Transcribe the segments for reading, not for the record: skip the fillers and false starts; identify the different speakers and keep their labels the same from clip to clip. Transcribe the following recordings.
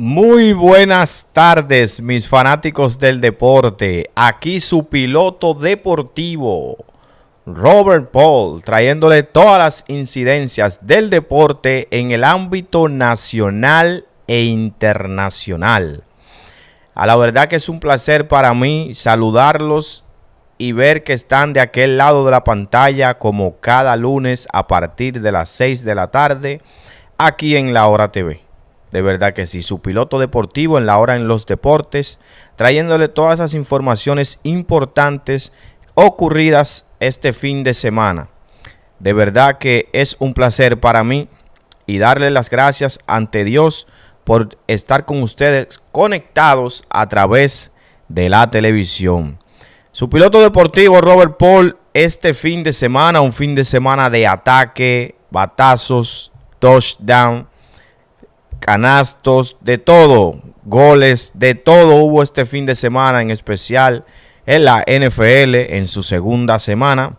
Speaker 1: Muy buenas tardes, mis fanáticos del deporte. Aquí su piloto deportivo, Robert Pol, trayéndole todas las incidencias del deporte en el ámbito nacional e internacional. A la verdad que es un placer para mí saludarlos y ver que están de aquel lado de la pantalla como cada lunes a partir de las 6 de la tarde aquí en la Hora TV. De verdad que sí, su piloto deportivo en la Hora en los Deportes, trayéndole todas esas informaciones importantes ocurridas este fin de semana. De verdad que es un placer para mí y darle las gracias ante Dios por estar con ustedes conectados a través de la televisión. Su piloto deportivo Robert Pol, este fin de semana, un fin de semana de ataque, batazos, touchdown, canastos, de todo, goles, de todo hubo este fin de semana, en especial en la NFL en su segunda semana,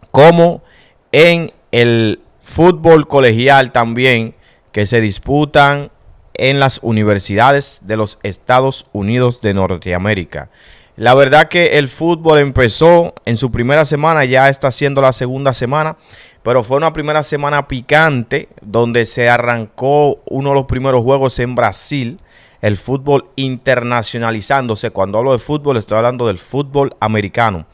Speaker 1: como en el fútbol colegial también, que se disputan en las universidades de los Estados Unidos de Norteamérica. La verdad que el fútbol empezó en su primera semana, ya está siendo la segunda semana, pero fue una primera semana picante donde se arrancó uno de los primeros juegos en Brasil, el fútbol internacionalizándose. Cuando hablo de fútbol estoy hablando del fútbol americano.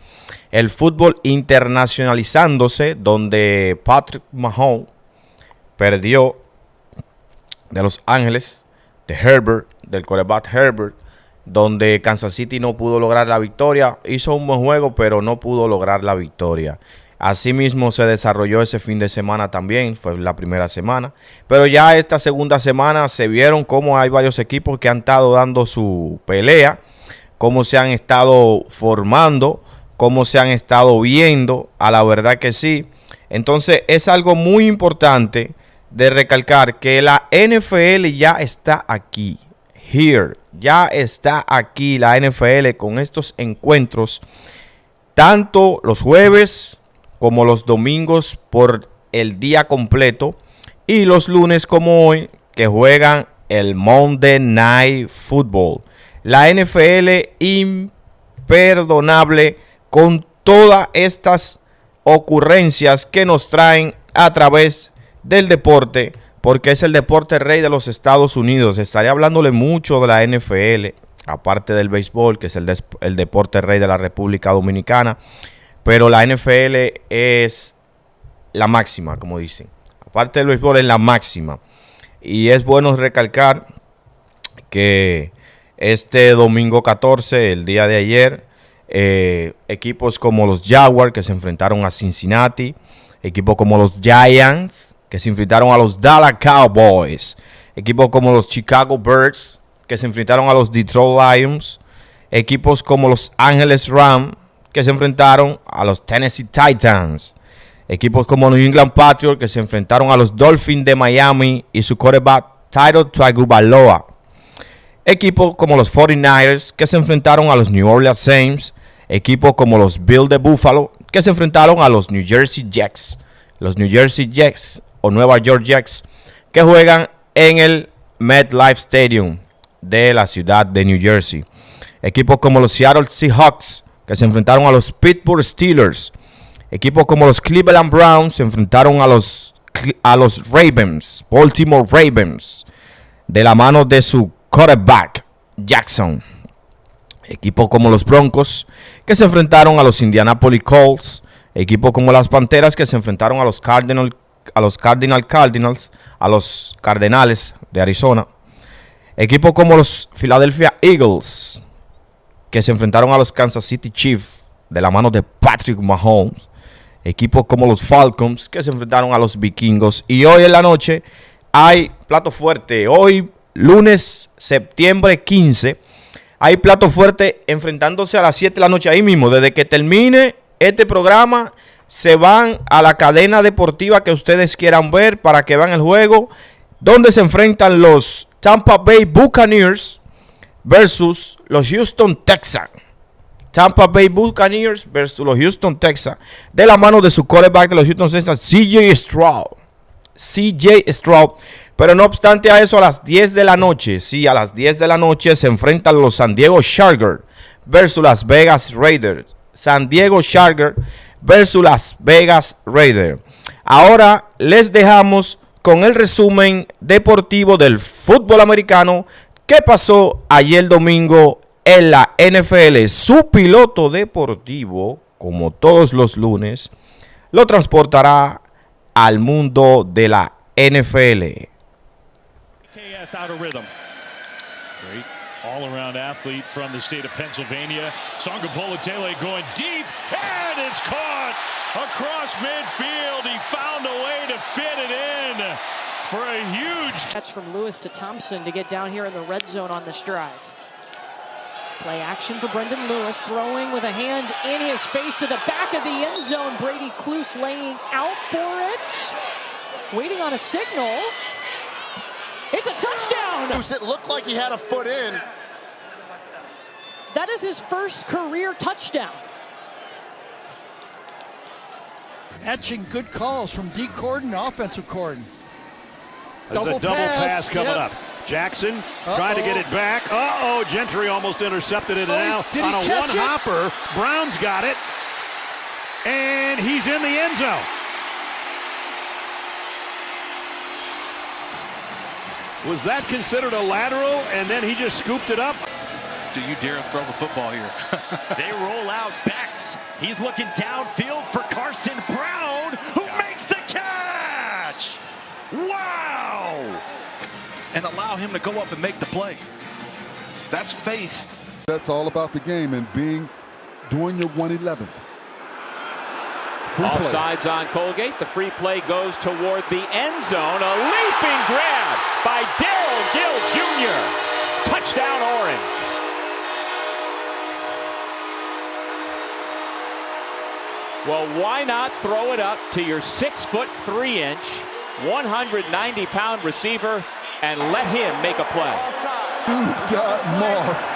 Speaker 1: El fútbol internacionalizándose donde Patrick Mahomes perdió de Los Ángeles, de Herbert, del quarterback Herbert, donde Kansas City no pudo lograr la victoria. Hizo un buen juego, pero no pudo lograr la victoria. Asimismo se desarrolló ese fin de semana también, fue la primera semana. Pero ya esta segunda semana se vieron cómo hay varios equipos que han estado dando su pelea, cómo se han estado formando, cómo se han estado viendo, a la verdad que sí. Entonces es algo muy importante de recalcar que la NFL ya está aquí, ya está aquí la NFL con estos encuentros, tanto los jueves como los domingos por el día completo y los lunes como hoy que juegan el Monday Night Football. La NFL imperdonable con todas estas ocurrencias que nos traen a través del deporte, porque es el deporte rey de los Estados Unidos. Estaré hablándole mucho de la NFL, aparte del béisbol, que es el deporte rey de la República Dominicana. Pero la NFL es la máxima, como dicen. Aparte del béisbol, es la máxima. Y es bueno recalcar que este domingo 14, el día de ayer, equipos como los Jaguars, que se enfrentaron a Cincinnati, equipos como los Giants, que se enfrentaron a los Dallas Cowboys, equipos como los Chicago Bears, que se enfrentaron a los Detroit Lions, equipos como los Angeles Rams, que se enfrentaron a los Tennessee Titans, equipos como New England Patriots, que se enfrentaron a los Dolphins de Miami y su quarterback Tairo Tagovailoa, equipos como los 49ers, que se enfrentaron a los New Orleans Saints, equipos como los Bills de Buffalo, que se enfrentaron a los New Jersey Jets o Nueva York Jets, que juegan en el MetLife Stadium de la ciudad de New Jersey, equipos como los Seattle Seahawks, que se enfrentaron a los Pittsburgh Steelers. Equipos como los Cleveland Browns se enfrentaron a los Ravens, Baltimore Ravens, de la mano de su quarterback, Jackson. Equipos como los Broncos, que se enfrentaron a los Indianapolis Colts. Equipos como las Panteras, que se enfrentaron a los Cardenales de Arizona. Equipos como los Philadelphia Eagles, que se enfrentaron a los Kansas City Chiefs de la mano de Patrick Mahomes. Equipos como los Falcons, que se enfrentaron a los Vikingos. Y hoy en la noche hay plato fuerte. Hoy, lunes, septiembre 15, hay plato fuerte enfrentándose a las 7 de la noche. Ahí mismo, desde que termine este programa, se van a la cadena deportiva que ustedes quieran ver para que vean el juego, donde se enfrentan los Tampa Bay Buccaneers versus los Houston Texans. Tampa Bay Buccaneers versus los Houston Texans, de la mano de su quarterback de los Houston Texans, CJ Stroud. CJ Stroud. Pero no obstante a eso, a las 10 de la noche, sí, a las 10 de la noche se enfrentan los San Diego Chargers versus Las Vegas Raiders. San Diego Chargers versus Las Vegas Raiders. Ahora les dejamos con el resumen deportivo del fútbol americano que pasó ayer domingo en la NFL. Su piloto deportivo, como todos los lunes, lo transportará al mundo de la NFL.
Speaker 2: Out of rhythm. Great all-around athlete from the state of Pennsylvania. Songapolatele going deep, and it's caught across midfield. He found a way to fit it in for a huge
Speaker 3: catch from Lewis to Thompson to get down here in the red zone on this drive. Play action for Brendan Lewis, throwing with a hand in his face to the back of the end zone. Brady Cluse laying out for it, waiting on a signal. It's a touchdown!
Speaker 4: It looked like he had a foot in.
Speaker 3: That is his first career touchdown.
Speaker 5: Etching good calls from D. Corden, offensive Corden.
Speaker 2: There's a double pass coming up. Jackson trying to get it back. Gentry almost intercepted it now on a one-hopper. Brown's got it, and he's in the end zone. Was that considered a lateral, and then he just scooped it up?
Speaker 6: Do you dare throw the football here?
Speaker 7: They roll out Bex. He's looking downfield for Carson Brown, who makes the catch. Wow!
Speaker 6: And allow him to go up and make the play. That's faith.
Speaker 8: That's all about the game and doing your 111th.
Speaker 9: Offsides on Colgate. The free play goes toward the end zone. A leaping grab by Darrell Gill Jr. Touchdown, Orange. Well, why not throw it up to your 6'3", 190-pound receiver and let him make a play?
Speaker 8: You've got mossed.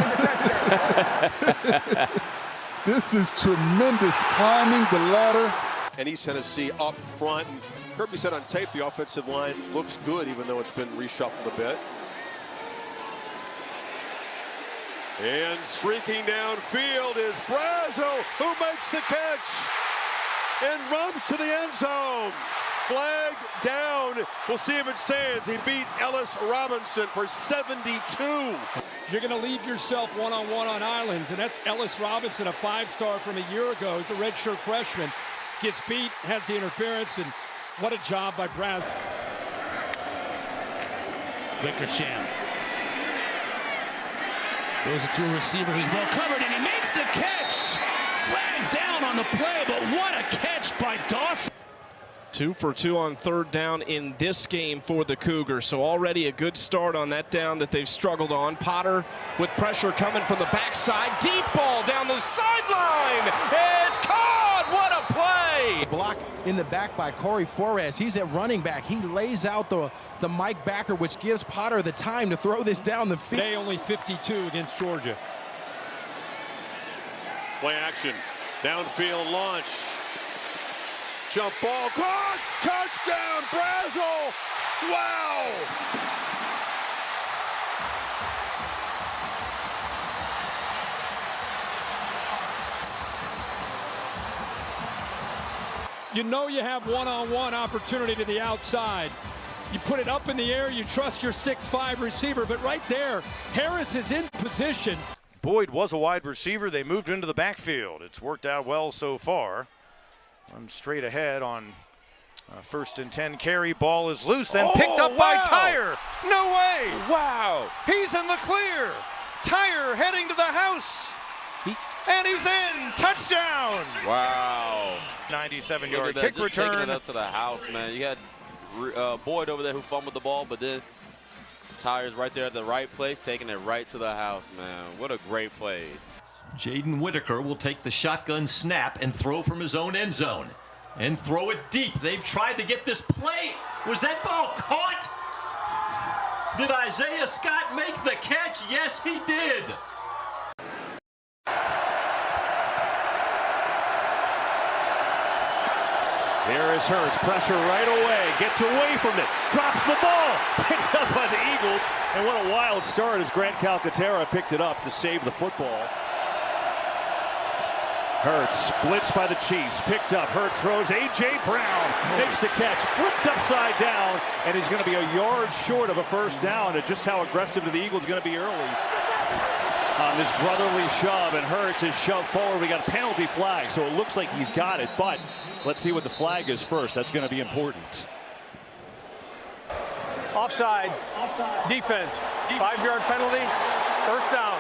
Speaker 8: This is tremendous climbing the ladder.
Speaker 4: And East Tennessee up front. And Kirby said on tape the offensive line looks good, even though it's been reshuffled a bit. And streaking downfield is Brazo, who makes the catch and runs to the end zone. Flag down. We'll see if it stands. He beat Ellis Robinson for 72.
Speaker 5: You're going to leave yourself one-on-one on islands, and that's Ellis Robinson, a five-star from a year ago. He's a redshirt freshman. Gets beat, has the interference, and what a job by Brazo.
Speaker 2: Wickersham goes to a receiver who's well covered, and he makes the catch. Flags down on the play, but what a catch by Dawson.
Speaker 10: 2 for 2 on third down in this game for the Cougars. So already a good start on that down that they've struggled on. Potter with pressure coming from the backside. Deep ball down the sideline. It's caught. What a play.
Speaker 11: Block in the back by Corey Flores. He's at running back. He lays out the Mike backer, which gives Potter the time to throw this down the field.
Speaker 5: Today only 52 against Georgia.
Speaker 4: Play action. Downfield launch. Jump ball, caught, touchdown, Brazo! Wow!
Speaker 5: You know you have one-on-one opportunity to the outside. You put it up in the air, you trust your 6'5" receiver, but right there, Harris is in position.
Speaker 2: Boyd was a wide receiver. They moved into the backfield. It's worked out well so far. Run straight ahead on 1st and 10 carry. Ball is loose and picked up by Tyre. No way.
Speaker 9: Wow.
Speaker 2: He's in the clear. Tyre heading to the house. And he's in. Touchdown.
Speaker 9: Wow.
Speaker 2: 97-yard kick
Speaker 9: just
Speaker 2: return.
Speaker 9: Taking it up to the house, man. You had Boyd over there who fumbled the ball, but then Tyre's right there at the right place, taking it right to the house, man. What a great play.
Speaker 12: Jaden Whitaker will take the shotgun snap and throw from his own end zone. And throw it deep. They've tried to get this play. Was that ball caught? Did Isaiah Scott make the catch? Yes, he did.
Speaker 2: Here is Hurts, pressure right away, gets away from it, drops the ball, picked up by the Eagles, and what a wild start as Grant Calcaterra picked it up to save the football. Hurts blitzed by the Chiefs, picked up. Hurts throws. A.J. Brown makes the catch, flipped upside down, and he's going to be a yard short of a first down. And just how aggressive the Eagles going to be early on this brotherly shove, and Hurts is shoved forward. We got a penalty flag, so it looks like he's got it. But let's see what the flag is first. That's going to be important.
Speaker 13: Offside. Defense. 5-yard penalty. First down.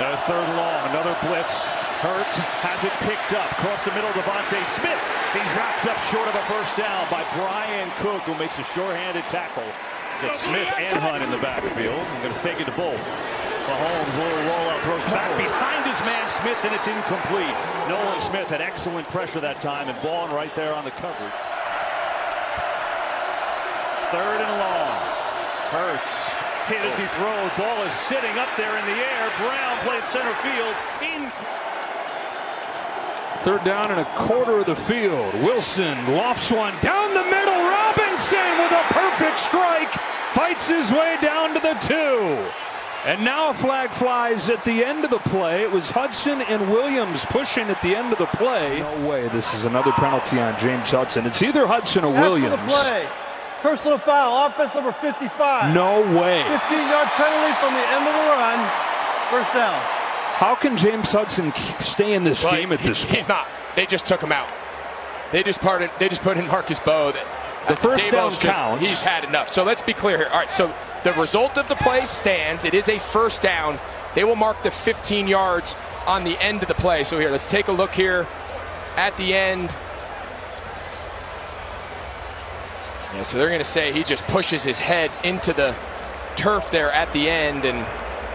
Speaker 2: A third and long, another blitz. Hurts has it picked up. Across the middle, Devontae Smith. He's wrapped up short of a first down by Brian Cook, who makes a sure-handed tackle. Gets Smith and Hunt in the backfield. I'm going to fake it to both. Mahomes, little rollout, throws back behind his man Smith, and it's incomplete. Nolan Smith had excellent pressure that time, and Vaughn right there on the coverage. Third and long. Hurts hit as he throws. Ball is sitting up there in the air. Brown played center field.
Speaker 14: Third down and a quarter of the field. Wilson lofts one down the middle. Robinson with a perfect strike. Fights his way down to the 2. And now a flag flies at the end of the play. It was Hudson and Williams pushing at the end of the play. No way. This is another penalty on James Hudson. It's either Hudson or Williams.
Speaker 13: After the play. Personal foul, offense number 55.
Speaker 14: No way.
Speaker 13: 15-yard penalty from the end of the run. First down.
Speaker 14: How can James Hudson stay in this game at this point?
Speaker 15: He's not. They just took him out. They just put in Marcus Bowe.
Speaker 14: The first down counts.
Speaker 15: He's had enough. So let's be clear here. All right, so the result of the play stands. It is a first down. They will mark the 15 yards on the end of the play. So here, let's take a look here at the end. Yeah, so they're going to say he just pushes his head into the turf there at the end, and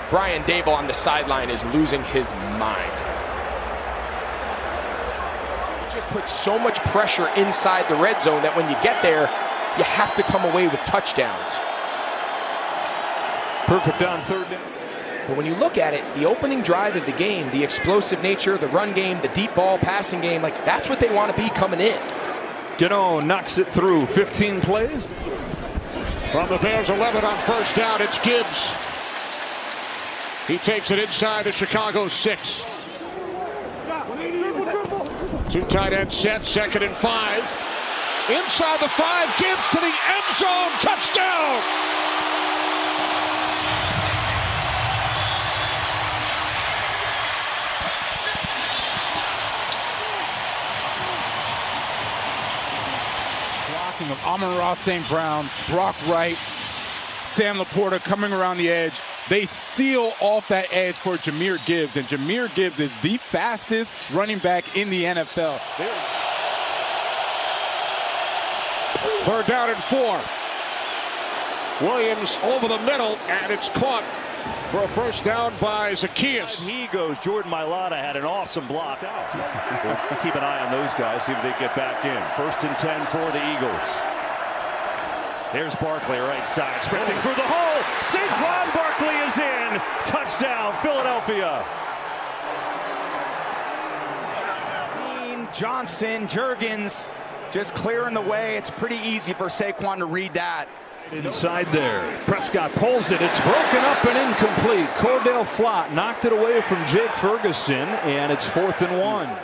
Speaker 15: Brian Dable on the sideline is losing his mind. He just puts so much pressure inside the red zone that when you get there, you have to come away with touchdowns.
Speaker 14: Perfect on third down.
Speaker 15: But when you look at it, the opening drive of the game, the explosive nature, the run game, the deep ball passing game, like that's what they want to be coming in.
Speaker 14: Gano knocks it through. 15 plays.
Speaker 16: From the Bears 11 on first down, it's Gibbs. He takes it inside the Chicago 6. 2 tight end set, 2nd and 5. Inside the 5, Gibbs to the end zone, touchdown!
Speaker 17: Of Amon-Ra St. Brown, Brock Wright, Sam Laporta coming around the edge. They seal off that edge for Jahmyr Gibbs, and Jahmyr Gibbs is the fastest running back in the NFL.
Speaker 16: Third down and 4. Williams over the middle, and it's caught for a first down by Zacchaeus.
Speaker 2: He goes. Jordan Mailata had an awesome block out. We'll keep an eye on those guys, see if they get back in. 1st and 10 for the Eagles. There's Barkley, right side, sprinting through the hole. Saquon Barkley is in. Touchdown, Philadelphia.
Speaker 18: Johnson, Juergens just clearing the way. It's pretty easy for Saquon to read that.
Speaker 14: Inside there. Prescott pulls it. It's broken up and incomplete. Cordell Flott knocked it away from Jake Ferguson, and it's 4th and 1.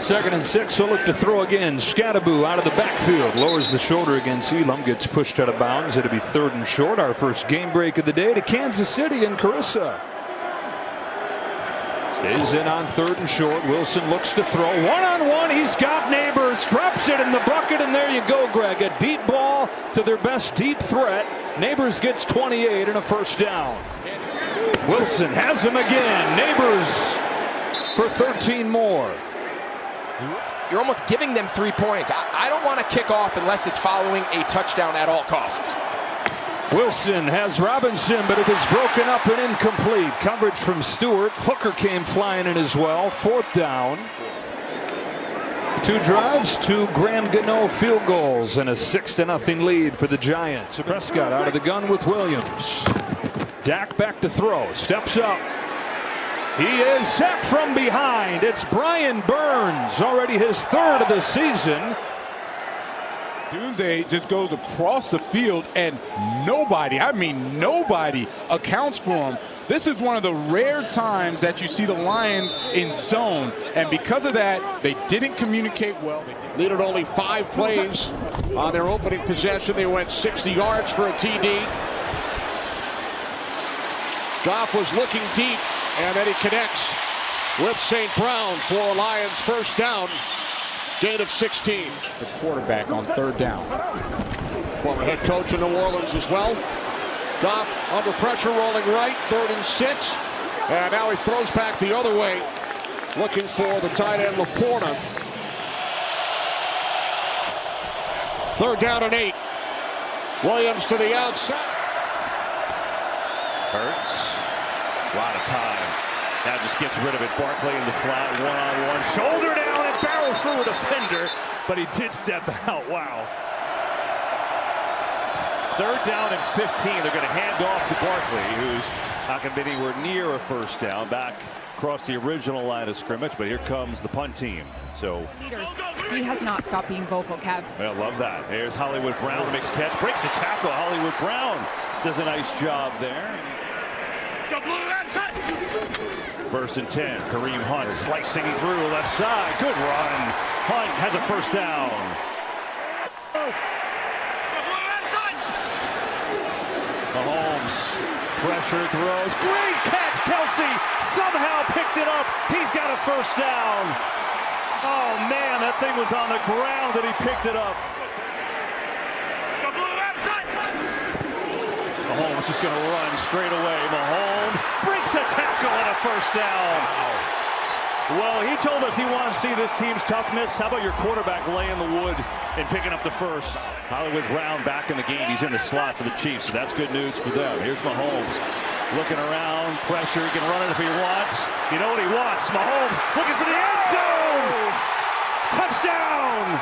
Speaker 14: 2nd and 6. He'll look to throw again. Scattaboo out of the backfield. Lowers the shoulder against Elam. Gets pushed out of bounds. It'll be 3rd and short. Our first game break of the day to Kansas City and Carissa. Stays in on 3rd and short. Wilson looks to throw. One-on-one. He's got Neighbors. Drops it in the bucket, and there you go, Greg. A deep ball to their best deep threat. Neighbors gets 28 and a first down. Wilson has him again. Neighbors for 13 more.
Speaker 15: You're almost giving them 3 points. I don't want to kick off unless it's following a touchdown at all costs.
Speaker 14: Wilson has Robinson, but it was broken up and incomplete. Coverage from Stewart. Hooker came flying in as well. 4th down. 2 drives, 2 Graham Gano field goals, and a 6-0 lead for the Giants. Prescott out of the gun with Williams. Dak back to throw. Steps up. He is sacked from behind. It's Brian Burns, already his third of the season.
Speaker 17: Dunze just goes across the field and nobody, I mean nobody, accounts for him. This is one of the rare times that you see the Lions in zone, and because of that, they didn't communicate well.
Speaker 16: Needed only 5 plays on their opening possession. They went 60 yards for a TD. Goff was looking deep, and then he connects with St. Brown for a Lions first down. Gain of 16.
Speaker 17: The quarterback on third down.
Speaker 16: Former head coach in New Orleans as well. Goff under pressure, rolling right, 3rd and 6. And now he throws back the other way, looking for the tight end Laporta. 3rd down and 8. Williams to the outside.
Speaker 2: Hurts. A lot of time. Now just gets rid of it. Barkley in the flat, one-on-one. Shoulder down and barrels through a defender, but he did step out. Wow. 3rd down and 15. They're going to hand off to Barkley, who's not going to be anywhere near a first down. Back across the original line of scrimmage, but here comes the punt team. So
Speaker 19: he has not stopped being vocal, Kev.
Speaker 2: I love that. Here's Hollywood Brown who makes a catch, breaks the tackle. Hollywood Brown does a nice job there. 1st and 10. Kareem Hunt slicing through left side. Good run. Hunt has a first down. Mahomes pressure throws. Great catch. Kelsey somehow picked it up. He's got a first down. Oh man, that thing was on the ground and he picked it up. Mahomes just going to run straight away. Mahomes breaks the tackle and a first down. Well, he told us he wanted to see this team's toughness. How about your quarterback laying the wood and picking up the first? Hollywood Brown back in the game. He's in the slot for the Chiefs, so that's good news for them. Here's Mahomes looking around, pressure. He can run it if he wants. You know what he wants. Mahomes looking for the end zone. Touchdown.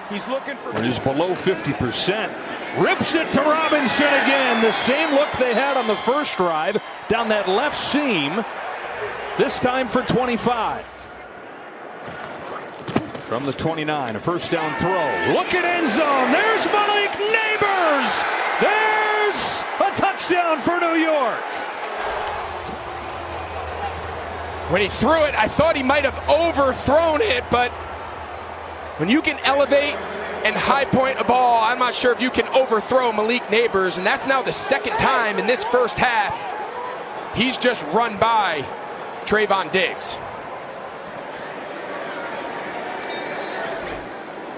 Speaker 14: He's looking for. He's below 50%. Rips it to Robinson again. The same look they had on the first drive down that left seam. This time for 25. From the 29, a first down throw. Look at end zone. There's Malik Neighbors. There's a touchdown for New York.
Speaker 15: When he threw it, I thought he might have overthrown it, but when you can elevate and high point a ball, I'm not sure if you can overthrow Malik Neighbors, and that's now the 2nd time in this first half he's just run by Trayvon Diggs.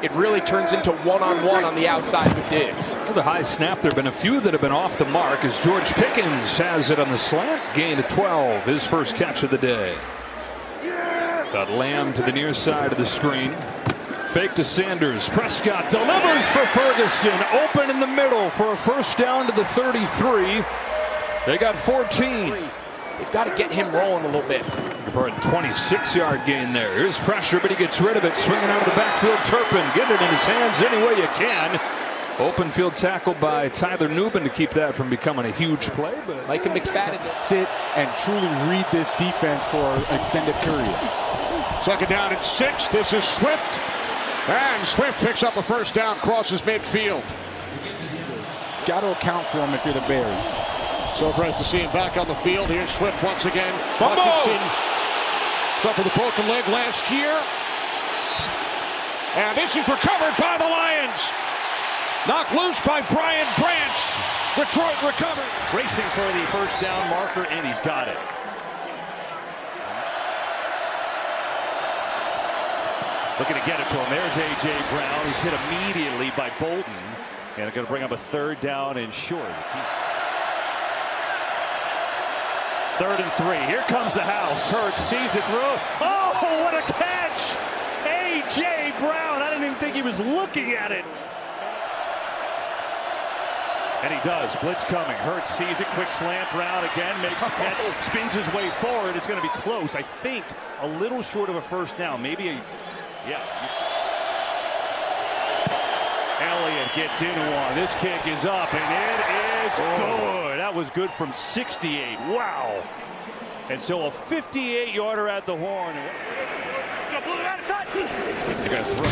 Speaker 15: It really turns into one-on-one on the outside with Diggs.
Speaker 14: For the high snap, there have been a few that have been off the mark as George Pickens has it on the slant. Gain of 12, his first catch of the day. Got Lamb to the near side of the screen. Fake to Sanders. Prescott delivers for Ferguson. Open in the middle for a first down to the 33. They got 14.
Speaker 15: They've got to get him rolling a little bit.
Speaker 14: For a 26-yard gain there. Here's pressure, but he gets rid of it. Swinging out of the backfield. Turpin. Get it in his hands any way you can. Open field tackle by Tyler Nubin to keep that from becoming a huge play. But
Speaker 15: Micah McFadden
Speaker 17: sit and truly read this defense for an extended period.
Speaker 16: 2nd down and 6. This is Swift. And Swift picks up a first down, crosses midfield.
Speaker 17: Got to account for him if you're the Bears.
Speaker 16: So great to see him back on the field. Here's Swift once again.
Speaker 17: Fumble!
Speaker 16: Suffered the broken leg last year. And this is recovered by the Lions. Knocked loose by Brian Branch. Detroit recovered.
Speaker 2: Racing for the first down marker, and he's got it. Looking to get it to him. There's A.J. Brown. He's hit immediately by Bolton. And they're going to bring up a 3rd down and short. 3rd and 3. Here comes the house. Hurts sees it through. Oh, what a catch! A.J. Brown. I didn't even think he was looking at it. And he does. Blitz coming. Hurts sees it. Quick slant. Brown again makes the catch. Spins his way forward. It's going to be close. I think a little short of a first down. Maybe a... Yeah. Elliott gets into one. This kick is up, and it is is good. That was good from 68. Wow. And so a 58-yarder at the horn. They're going to throw.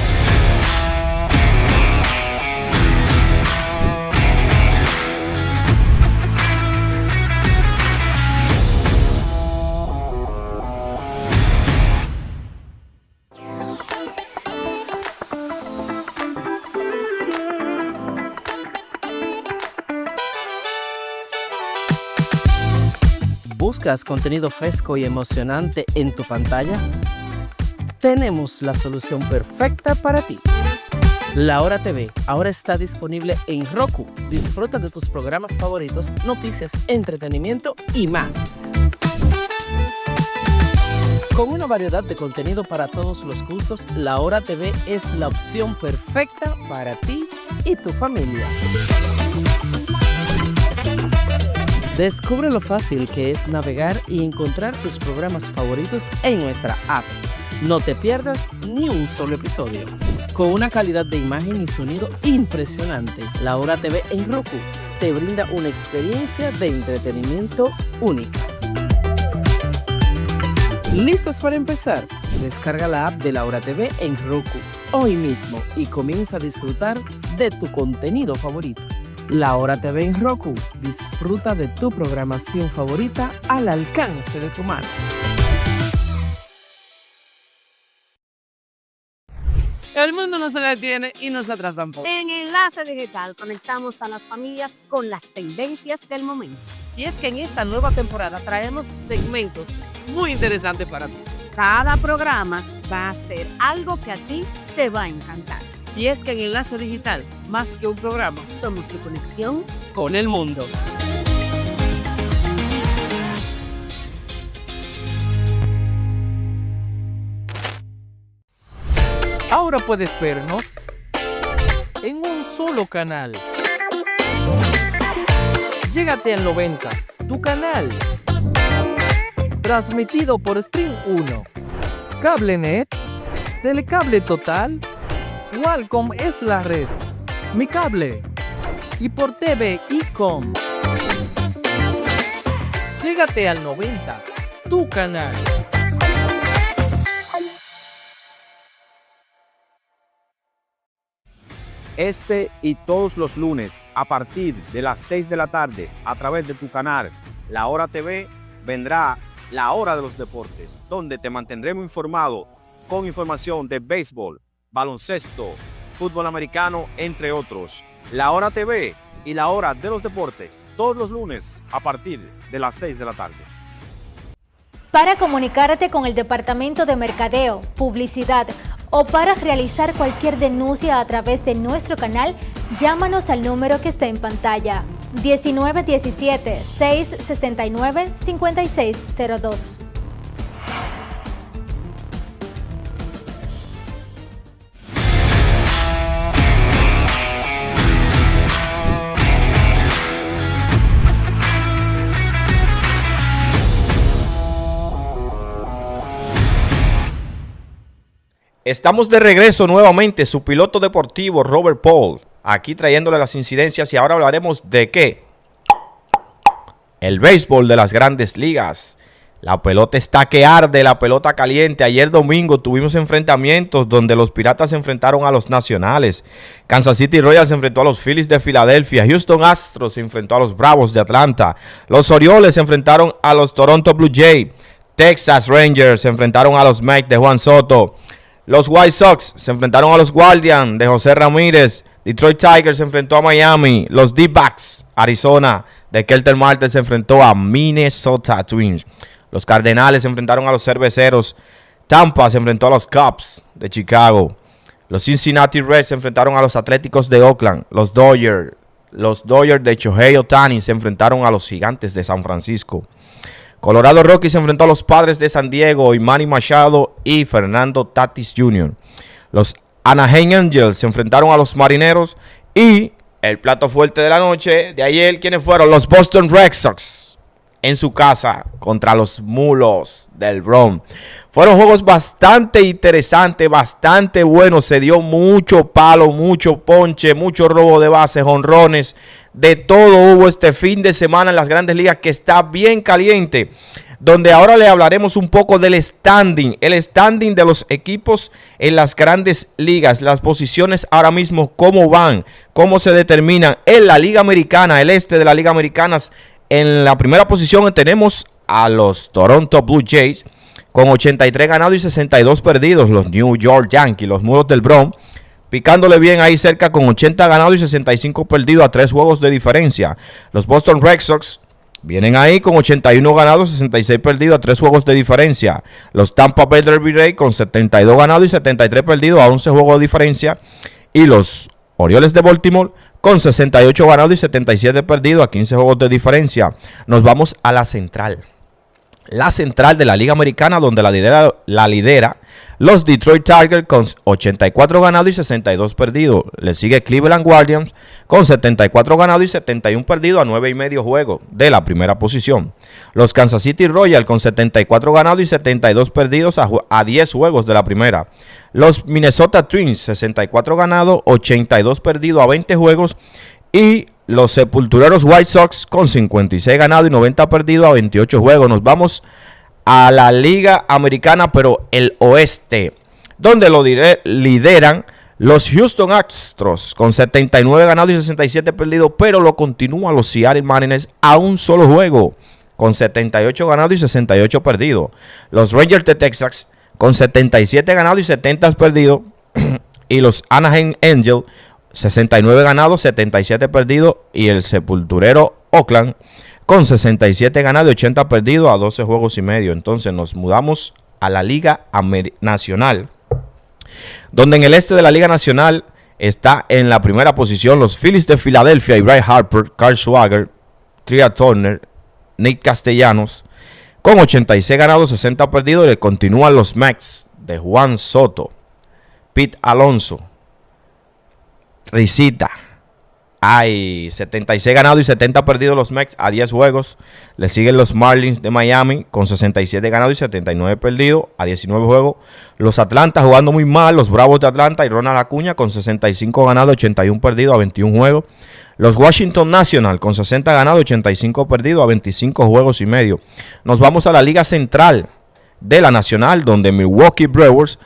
Speaker 20: ¿Buscas contenido fresco y emocionante en tu pantalla? Tenemos la solución perfecta para ti. La Hora TV ahora está disponible en Roku. Disfruta de tus programas favoritos, noticias, entretenimiento y más. Con una variedad de contenido para todos los gustos, La Hora TV es la opción perfecta para ti y tu familia. Descubre lo fácil que es navegar y encontrar tus programas favoritos en nuestra app. No te pierdas ni un solo episodio. Con una calidad de imagen y sonido impresionante, La Hora TV en Roku te brinda una experiencia de entretenimiento única. ¿Listos para empezar? Descarga la app de La Hora TV en Roku hoy mismo y comienza a disfrutar de tu contenido favorito. La Hora TV en Roku. Disfruta de tu programación favorita al alcance de tu mano. El mundo no se detiene y nosotras tampoco.
Speaker 21: En Enlace Digital conectamos a las familias con las tendencias del momento.
Speaker 20: Y es que en esta nueva temporada traemos segmentos muy interesantes para ti.
Speaker 21: Cada programa va a ser algo que a ti te va a encantar.
Speaker 20: Y es que en Enlace Digital, más que un programa,
Speaker 21: somos tu conexión
Speaker 20: con el mundo. Ahora puedes vernos en un solo canal. Llégate al 90, tu canal. Transmitido por Stream 1, CableNet, Telecable Total, Qualcomm es la red, Mi Cable y por TV ICOM. Llégate al 90, tu canal.
Speaker 22: Este y todos los lunes a partir de las 6 de la tarde a través de tu canal La Hora TV vendrá La Hora de los Deportes, donde te mantendremos informado con información de béisbol, baloncesto, fútbol americano, entre otros. La Hora TV y La Hora de los Deportes, todos los lunes a partir de las 6 de la tarde.
Speaker 23: Para comunicarte con el Departamento de Mercadeo, Publicidad o para realizar cualquier denuncia a través de nuestro canal, llámanos al número que está en pantalla, 1917-669-5602.
Speaker 1: Estamos de regreso nuevamente, su piloto deportivo Robert Pol, aquí trayéndole las incidencias y ahora hablaremos de ¿qué? El béisbol de las grandes ligas. La pelota está que arde, la pelota caliente. Ayer domingo tuvimos enfrentamientos donde los Piratas se enfrentaron a los Nacionales. Kansas City Royals se enfrentó a los Phillies de Filadelfia. Houston Astros se enfrentó a los Bravos de Atlanta. Los Orioles se enfrentaron a los Toronto Blue Jays. Texas Rangers se enfrentaron a los Mets de Juan Soto. Los White Sox se enfrentaron a los Guardians de José Ramírez. Detroit Tigers se enfrentó a Miami. Los D-Backs, Arizona, de Kelter Marte se enfrentó a Minnesota Twins. Los Cardenales se enfrentaron a los Cerveceros. Tampa se enfrentó a los Cubs de Chicago. Los Cincinnati Reds se enfrentaron a los Atléticos de Oakland. Los Dodgers de Shohei Ohtani se enfrentaron a los Gigantes de San Francisco. Colorado Rockies se enfrentó a los Padres de San Diego y Manny Machado y Fernando Tatis Jr. Los Anaheim Angels se enfrentaron a los Marineros y el plato fuerte de la noche de ayer, ¿quiénes fueron? Los Boston Red Sox en su casa contra los Mulos del Bronx. Fueron juegos bastante interesantes, bastante buenos. Se dio mucho palo, mucho ponche, mucho robo de bases, jonrones. De todo hubo este fin de semana en las Grandes Ligas, que está bien caliente. Donde ahora le hablaremos un poco del standing, el standing de los equipos en las Grandes Ligas, las posiciones ahora mismo, cómo van, cómo se determinan en la Liga Americana, el este de la Liga Americana. En la primera posición tenemos a los Toronto Blue Jays con 83 ganados y 62 perdidos, los New York Yankees, los Mulos del Bronx, picándole bien ahí cerca con 80 ganados y 65 perdidos a 3 juegos de diferencia. Los Boston Red Sox vienen ahí con 81 ganados, 66 perdidos a 3 juegos de diferencia. Los Tampa Bay Rays con 72 ganados y 73 perdidos a 11 juegos de diferencia. Y los Orioles de Baltimore con 68 ganados y 77 perdidos a 15 juegos de diferencia. Nos vamos a la central. La central de la Liga Americana, donde la lidera los Detroit Tigers con 84 ganados y 62 perdidos. Le sigue Cleveland Guardians con 74 ganados y 71 perdidos a 9.5 juegos de la primera posición. Los Kansas City Royals con 74 ganados y 72 perdidos a 10 juegos de la primera. Los Minnesota Twins 64 ganados, 82 perdidos a 20 juegos. Y los Sepultureros White Sox con 56 ganados y 90 perdidos a 28 juegos. Nos vamos a la Liga Americana, pero el oeste, donde lo lideran los Houston Astros con 79 ganados y 67 perdidos, pero lo continúan los Seattle Mariners a un solo juego con 78 ganados y 68 perdidos. Los Rangers de Texas con 77 ganados y 70 perdidos. Y los Anaheim Angels 69 ganados, 77 perdidos. Y el Sepulturero Oakland con 67 ganados y 80 perdidos a 12 juegos y medio. Entonces nos mudamos a la Liga Nacional, donde en el este de la Liga Nacional está en la primera posición los Phillies de Filadelfia y Bryce Harper, Carl Swagger, Tria Turner, Nick Castellanos con 86 ganados, 60 perdidos. Y le continúan los Mets de Juan Soto, Pete Alonso, Risita. Hay 76 ganados y 70 perdidos los Mets a 10 juegos. Le siguen los Marlins de Miami con 67 ganados y 79 perdidos a 19 juegos. Los Atlanta jugando muy mal, los Bravos de Atlanta y Ronald Acuña con 65 ganados, 81 perdidos a 21 juegos. Los Washington National con 60 ganados, 85 perdidos a 25 juegos y medio. Nos vamos a la Liga Central de la Nacional, donde Milwaukee Brewers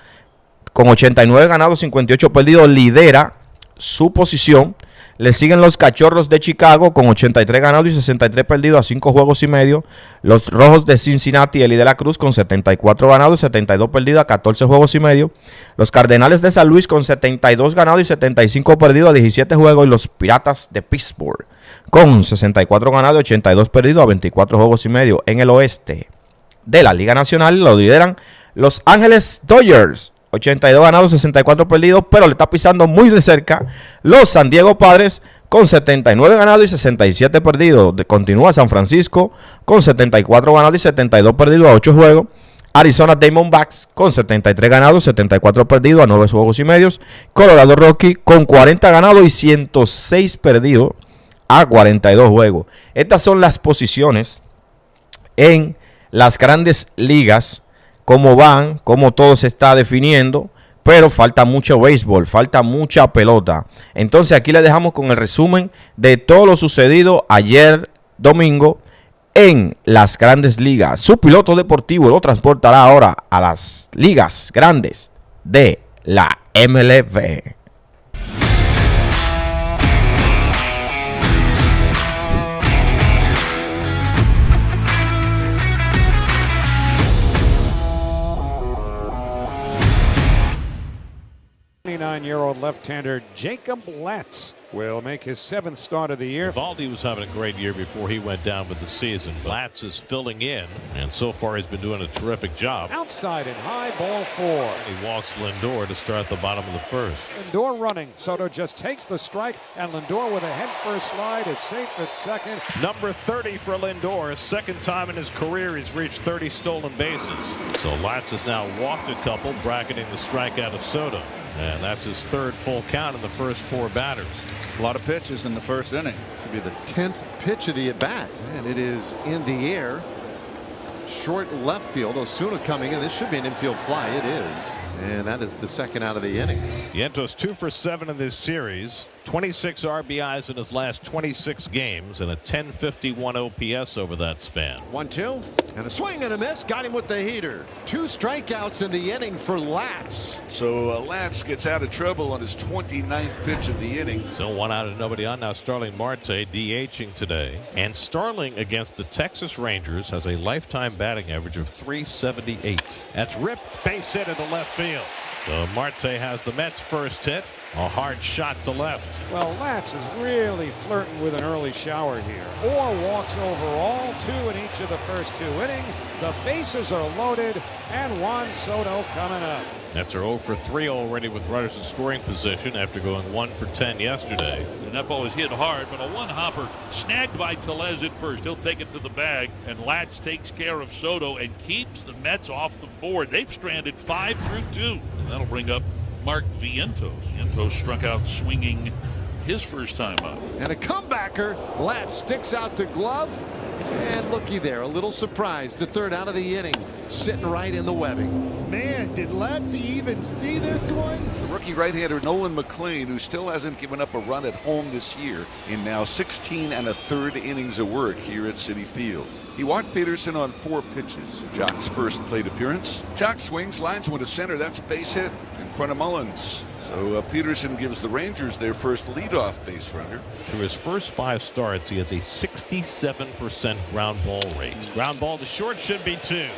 Speaker 1: con 89 ganados, 58 perdidos lidera su posición. Le siguen los Cachorros de Chicago con 83 ganados y 63 perdidos a 5 juegos y medio. Los Rojos de Cincinnati y de la Cruz con 74 ganados y 72 perdidos a 14 juegos y medio. Los Cardenales de San Luis con 72 ganados y 75 perdidos a 17 juegos. Y los Piratas de Pittsburgh con 64 ganados y 82 perdidos a 24 juegos y medio. En el oeste de la Liga Nacional lo lideran los Ángeles Dodgers, 82 ganados, 64 perdidos, pero le está pisando muy de cerca los San Diego Padres con 79 ganados y 67 perdidos. Continúa San Francisco con 74 ganados y 72 perdidos a 8 juegos. Arizona Diamondbacks con 73 ganados, 74 perdidos a 9 juegos y medios. Colorado Rockies con 40 ganados y 106 perdidos a 42 juegos. Estas son las posiciones en las Grandes Ligas. Cómo van, cómo todo se está definiendo, pero falta mucho béisbol, falta mucha pelota. Entonces aquí le dejamos con el resumen de todo lo sucedido ayer domingo en las Grandes Ligas. Su piloto deportivo lo transportará ahora a las ligas grandes de la MLB.
Speaker 3: Year-old left-hander Jacob Latz will make his 7th start of the year.
Speaker 2: Valdi was having a great year before he went down with the season. Latz is filling in, and so far he's been doing a terrific job.
Speaker 3: Outside and high, ball 4.
Speaker 2: He walks Lindor to start the bottom of the first.
Speaker 3: Lindor running. Soto just takes the strike, and Lindor with a head-first slide is safe at second.
Speaker 2: Number 30 for Lindor. Second time in his career he's reached 30 stolen bases. So Latz has now walked a couple, bracketing the strikeout of Soto. And that's his 3rd full count in the first 4 batters.
Speaker 6: A lot of pitches in the first inning.
Speaker 7: This will be the 10th pitch of the at-bat, and it is in the air. Short left field. Osuna coming in. This should be an infield fly. It is. And that is the second out of the inning.
Speaker 8: Vientos 2 for 7 in this series. 26 RBIs in his last 26 games and a 1051 OPS over that span.
Speaker 7: 1-2 and a swing and a miss. Got him with the heater. 2 strikeouts in the inning for Latz.
Speaker 24: So Latz gets out of trouble on his 29th pitch of the inning.
Speaker 8: So 1 out and nobody on. Now Starling Marte DHing today. And Starling against the Texas Rangers has a lifetime batting average of .378. That's ripped base hit into left field. So Marte has the Mets' first hit. A hard shot to left.
Speaker 3: Well, Latz is really flirting with an early shower here. 4 walks overall, 2 in each of the first 2 innings. The bases are loaded, and Juan Soto coming up.
Speaker 8: Nets are 0 for 3 already with runners in scoring position after going 1 for 10 yesterday.
Speaker 25: And that ball was hit hard, but a one-hopper snagged by Tellez at first. He'll take it to the bag, and Latz takes care of Soto and keeps the Mets off the board. They've stranded 5 through 2, and that'll bring up Mark Vientos. Vientos struck out swinging his first time up.
Speaker 7: And a comebacker. Latz sticks out the glove. And looky there, a little surprise. The 3rd out of the inning, sitting right in the webbing.
Speaker 26: Man, did Latz even see this one?
Speaker 24: The rookie right-hander Nolan McLean, who still hasn't given up a run at home this year, in now 16 1/3 innings of work here at Citi Field. He walked Peterson on 4 pitches. Jock's first plate appearance. Jock swings, lines one to center. That's a base hit in front of Mullins. So Peterson gives the Rangers their first leadoff base runner.
Speaker 8: Through his first 5 starts, he has a 67% ground ball rate. Ground ball to short should be 2.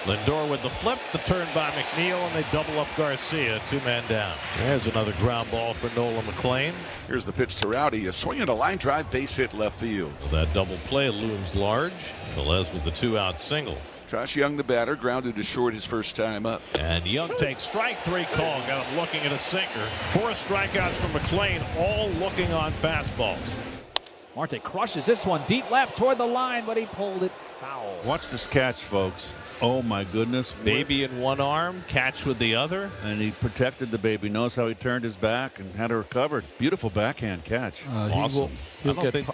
Speaker 8: Lindor with the flip, the turn by McNeil, and they double up Garcia, 2 men down. There's another ground ball for Nolan McLean.
Speaker 24: Here's the pitch to Rowdy, a swing and a line drive, base hit left field.
Speaker 8: So that double play looms large. Velez with the 2-out single.
Speaker 24: Josh Young, the batter, grounded to short his first time up.
Speaker 8: And Young takes strike 3 call. Got him looking at a sinker. 4 strikeouts from McLean, all looking on fastballs.
Speaker 27: Marte crushes this one deep left toward the line, but he pulled it foul.
Speaker 6: Watch this catch, folks. Oh my goodness.
Speaker 8: Baby in one arm, catch with the other.
Speaker 6: And he protected the baby. Notice how he turned his back and had her covered. Beautiful backhand catch.
Speaker 8: Awesome.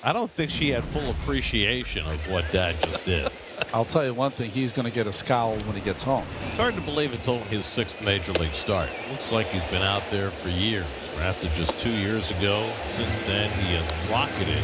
Speaker 8: I don't think she had full appreciation of what Dad just did.
Speaker 28: I'll tell you one thing, he's going to get a scowl when he gets home.
Speaker 8: It's hard to believe it's only his 6th major league start. Looks like he's been out there for years. Drafted just 2 years ago. Since then, he has rocketed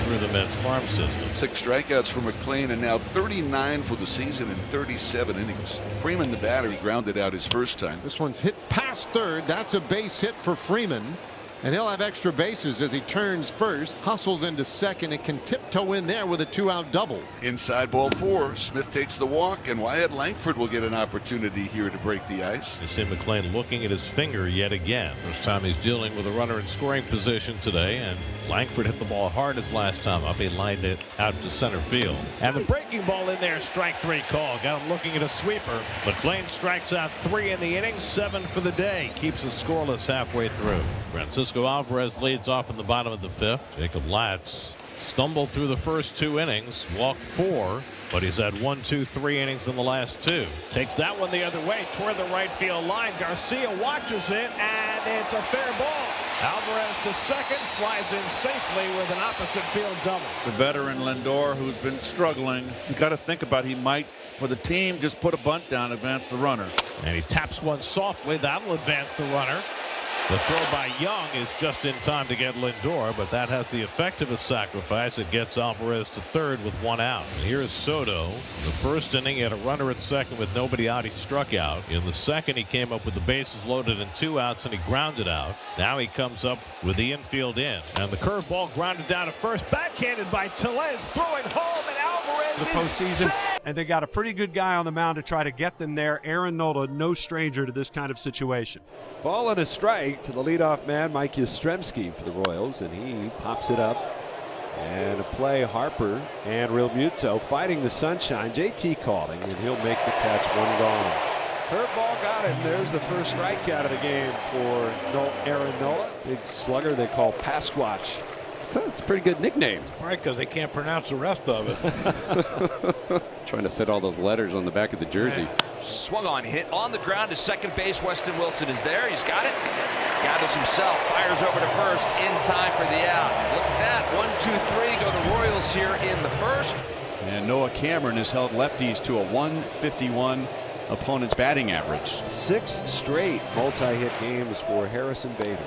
Speaker 8: through the Mets farm system.
Speaker 24: 6 strikeouts for McLean, and now 39 for the season in 37 innings. Freeman, the batter, he grounded out his first time.
Speaker 7: This one's hit past 3rd. That's a base hit for Freeman. And he'll have extra bases as he turns first, hustles into second, and can tiptoe in there with a 2-out double.
Speaker 24: Inside ball 4. Smith takes the walk, and Wyatt Langford will get an opportunity here to break the ice.
Speaker 8: You see McLean looking at his finger yet again. First time he's dealing with a runner in scoring position today, and Langford hit the ball hard his last time up. He lined it out to center field. And the breaking ball in there, strike 3 call. Got him looking at a sweeper. McLean strikes out 3 in the inning, 7 for the day. Keeps us scoreless halfway through. Francisco Alvarez leads off in the bottom of the 5th. Jacob Latz stumbled through the first 2 innings, walked 4, but he's had 1, 2, 3 innings in the last 2. Takes that one the other way toward the right field line. Garcia watches it, and it's a fair ball. Alvarez to second, slides in safely with an opposite field double.
Speaker 6: The veteran Lindor, who's been struggling, you got to think about he might, for the team, just put a bunt down, advance the runner.
Speaker 8: And he taps one softly. That'll advance the runner. The throw by Young is just in time to get Lindor, but that has the effect of a sacrifice. It gets Alvarez to 3rd with 1 out. And here's Soto. The first inning, he had a runner at second with nobody out. He struck out. In the second, he came up with the bases loaded and 2 outs, and he grounded out. Now he comes up with the infield in. And the curveball grounded down to first, backhanded by Tellez, throwing home, and Alvarez
Speaker 3: the postseason. And they got a pretty good guy on the mound to try to get them there. Aaron Nola, no stranger to this kind of situation. Ball and a strike to the leadoff man, Mike Yastrzemski for the Royals, and he pops it up. And a play, Harper and Real Muto fighting the sunshine. JT calling, and he'll make the catch, 1 gone. Curveball got him. There's the first strikeout of the game for Aaron Nola. Big slugger they call Pasquatch. It's a pretty good nickname.
Speaker 29: Right, because they can't pronounce the rest of it.
Speaker 30: Trying to fit all those letters on the back of the jersey.
Speaker 4: Swung on, hit on the ground to second base. Weston Wilson is there. He's got it. Gathers himself, fires over to first in time for the out. Look at that. 1, 2, 3 go the Royals here in the first.
Speaker 5: And Noah Cameron has held lefties to a 151 opponent's batting average.
Speaker 3: 6 straight multi-hit games for Harrison Bader.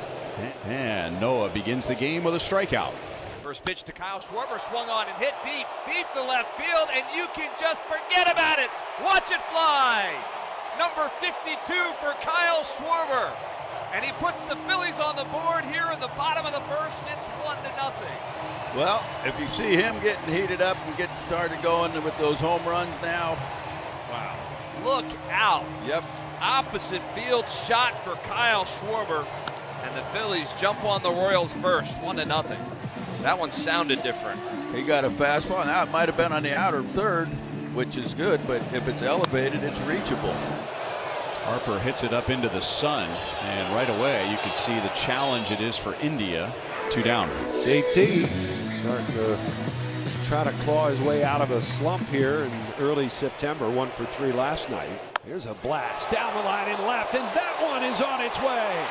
Speaker 5: And Noah begins the game with a strikeout.
Speaker 4: First pitch to Kyle Schwarber, swung on and hit deep to left field, and you can just forget about it. Watch it fly. Number 52 for Kyle Schwarber. And he puts the Phillies on the board here in the bottom of the first, and it's 1-0.
Speaker 6: Well, if you see him getting heated up and getting started going with those home runs now, wow.
Speaker 4: Look out.
Speaker 6: Yep.
Speaker 4: Opposite field shot for Kyle Schwarber, and the Phillies jump on the Royals first, 1-0. That one sounded different.
Speaker 6: He got a fastball. Now it might have been on the outer third, which is good, but if it's elevated, it's reachable.
Speaker 5: Harper hits it up into the sun, and right away you can see the challenge it is for India. 2 down.
Speaker 3: JT starting to try to claw his way out of a slump here in early September. 1 for 3 last night. Here's a blast down the line in left, and that one is on its way.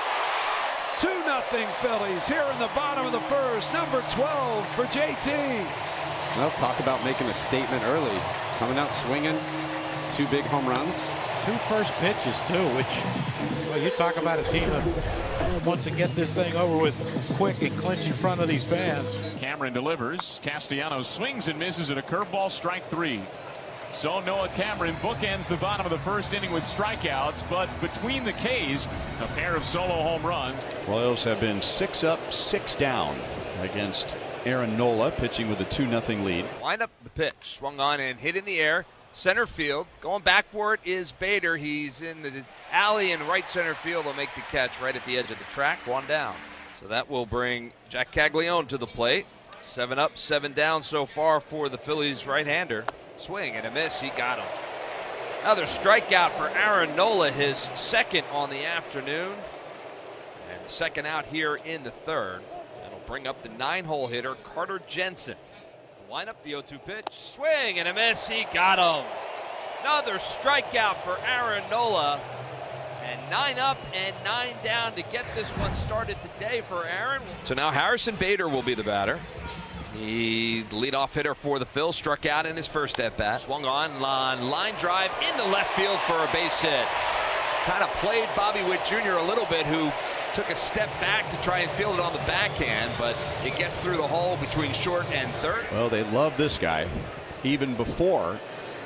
Speaker 3: 2-0 Phillies here in the bottom of the first. Number 12 for JT.
Speaker 9: Well, talk about making a statement early. Coming out swinging. 2 big home runs.
Speaker 8: 2 first pitches, too, which, well, you talk about a team that wants to get this thing over with quick and clinch in front of these fans.
Speaker 14: Cameron delivers. Castellanos swings and misses at a curveball, strike 3. So Noah Cameron bookends the bottom of the first inning with strikeouts, but between the K's, a pair of solo home runs.
Speaker 5: Royals have been 6 up, 6 down against Aaron Nola, pitching with a 2-0 lead.
Speaker 4: Line up the pitch, swung on and hit in the air. Center field, going back for it is Bader. He's in the alley in right center field. Will make the catch right at the edge of the track. 1 down. So that will bring Jack Caglione to the plate. 7 up, 7 down so far for the Phillies right-hander. Swing and a miss. He got him. Another strikeout for Aaron Nola, his second on the afternoon. And the second out here in the third. That'll bring up the 9-hole hitter, Carter Jensen. Line up the 0-2 pitch, swing and a miss, he got him. Another strikeout for Aaron Nola. And 9 up and 9 down to get this one started today for Aaron. So now Harrison Bader will be the batter. The leadoff hitter for the Phils, struck out in his first at-bat. Swung on line drive into left field for a base hit. Kind of played Bobby Witt Jr. a little bit, who took a step back to try and field it on the backhand, but it gets through the hole between short and third.
Speaker 5: Well, they love this guy even before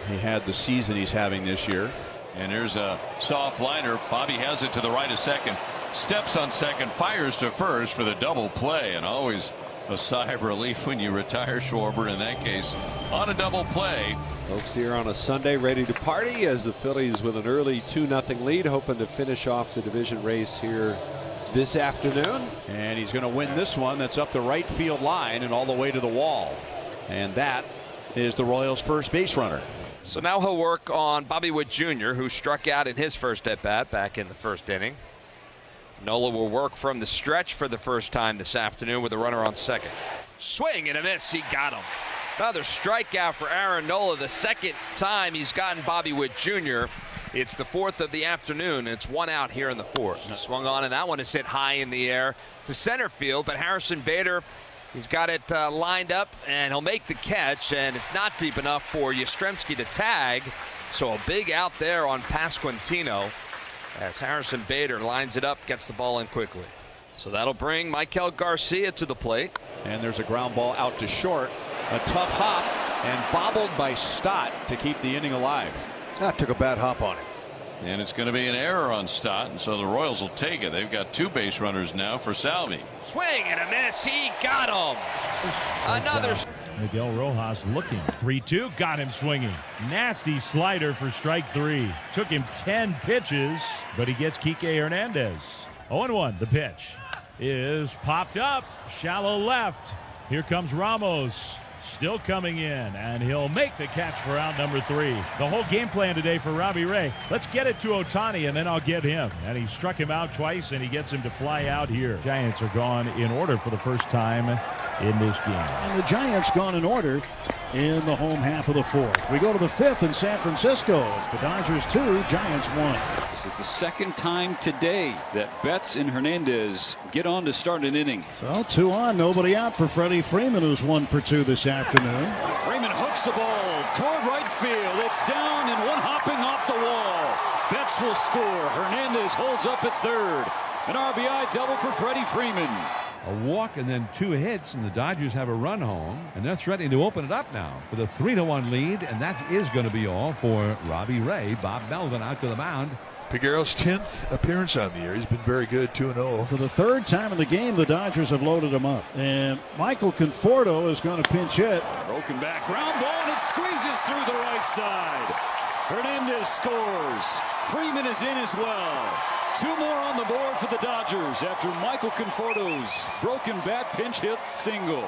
Speaker 5: he had the season he's having this year.
Speaker 14: And there's a soft liner. Bobby has it to the right of second. Steps on second, fires to first for the double play, and always a sigh of relief when you retire Schwarber in that case on a double play.
Speaker 3: Folks here on a Sunday ready to party as the Phillies with an early 2-0 lead, hoping to finish off the division race here this afternoon.
Speaker 5: And he's going to win this one. That's up the right field line and all the way to the wall. And that is the Royals' first base runner.
Speaker 4: So now he'll work on Bobby Witt Jr., who struck out in his first at-bat back in the first inning. Nola will work from the stretch for the first time this afternoon with a runner on second. Swing and a miss. He got him. Another strikeout for Aaron Nola, the second time he's gotten Bobby Witt Jr. It's the 4th of the afternoon. It's 1 out here in the 4th. Swung on, and that one is hit high in the air to center field. But Harrison Bader, he's got it lined up, and he'll make the catch. And it's not deep enough for Yastrzemski to tag. So a big out there on Pasquantino as Harrison Bader lines it up, gets the ball in quickly. So that'll bring Michael Garcia to the plate.
Speaker 5: And there's a ground ball out to short. A tough hop and bobbled by Stott to keep the inning alive.
Speaker 7: That took a bad hop on him.
Speaker 14: And it's going to be an error on Stott, and so the Royals will take it. They've got 2 base runners now for Salvi.
Speaker 4: Swing and a miss. He got him. Another.
Speaker 2: Miguel Rojas looking. 3-2. Got him swinging. Nasty slider for strike 3. Took him 10 pitches, but he gets Kike Hernandez. 0-1. The pitch is popped up. Shallow left. Here comes Ramos. Still coming in, and he'll make the catch for out number 3. The whole game plan today for Robbie Ray. Let's get it to Ohtani, and then I'll get him. And he struck him out twice, and he gets him to fly out here. Giants are gone in order for the first time in this game.
Speaker 10: And the Giants gone in order in the home half of the 4th. We go to the 5th in San Francisco. It's the Dodgers 2, Giants 1.
Speaker 11: This is the second time today that Betts and Hernandez get on to start an inning.
Speaker 10: So 2 on, nobody out for Freddie Freeman, who's 1 for 2 this afternoon.
Speaker 14: Freeman hooks the ball toward right field. It's down and one hopping off the wall. Betts will score. Hernandez holds up at third. An RBI double for Freddie Freeman.
Speaker 12: A walk and then 2 hits, and the Dodgers have a run home, and they're threatening to open it up now with a 3-1 lead, and that is going to be all for Robbie Ray. Bob Melvin out to the mound.
Speaker 13: Peguero's 10th appearance on the year. He's been very good, 2-0.
Speaker 10: For the 3rd time in the game, the Dodgers have loaded him up. And Michael Conforto is going to pinch hit.
Speaker 14: Broken back, ground ball, and it squeezes through the right side. Hernandez scores. Freeman is in as well. 2 more on the board for the Dodgers after Michael Conforto's broken bat pinch hit single.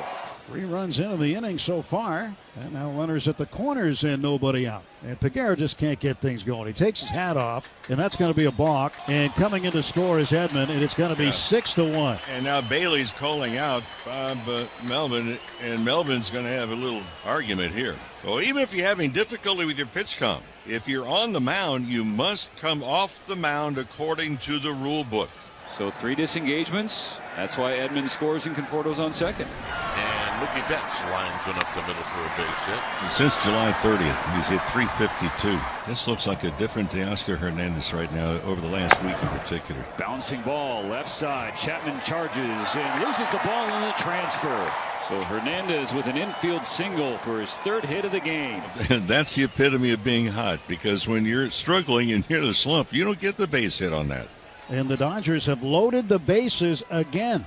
Speaker 10: 3 runs into the inning so far, and now runners at the corners and nobody out. And Peguero just can't get things going. He takes his hat off, and that's going to be a balk. And coming in to score is Edman, and it's going to be 6-1.
Speaker 15: And now Bailey's calling out Bob Melvin, and Melvin's going to have a little argument here. Well, even if you're having difficulty with your pitch comp, if you're on the mound, you must come off the mound according to the rule book.
Speaker 11: So 3 disengagements. That's why Edman scores and Conforto's on second.
Speaker 8: And Mookie Betts lines one up the middle for a base hit.
Speaker 15: Since July 30th, he's hit .352. This looks like a different Teoscar Hernandez right now over the last week in particular.
Speaker 14: Bouncing ball left side. Chapman charges and loses the ball in the transfer. So Hernandez with an infield single for his 3rd hit of the game.
Speaker 15: That's the epitome of being hot, because when you're struggling and you're in a slump, you don't get the base hit on that.
Speaker 10: And the Dodgers have loaded the bases again.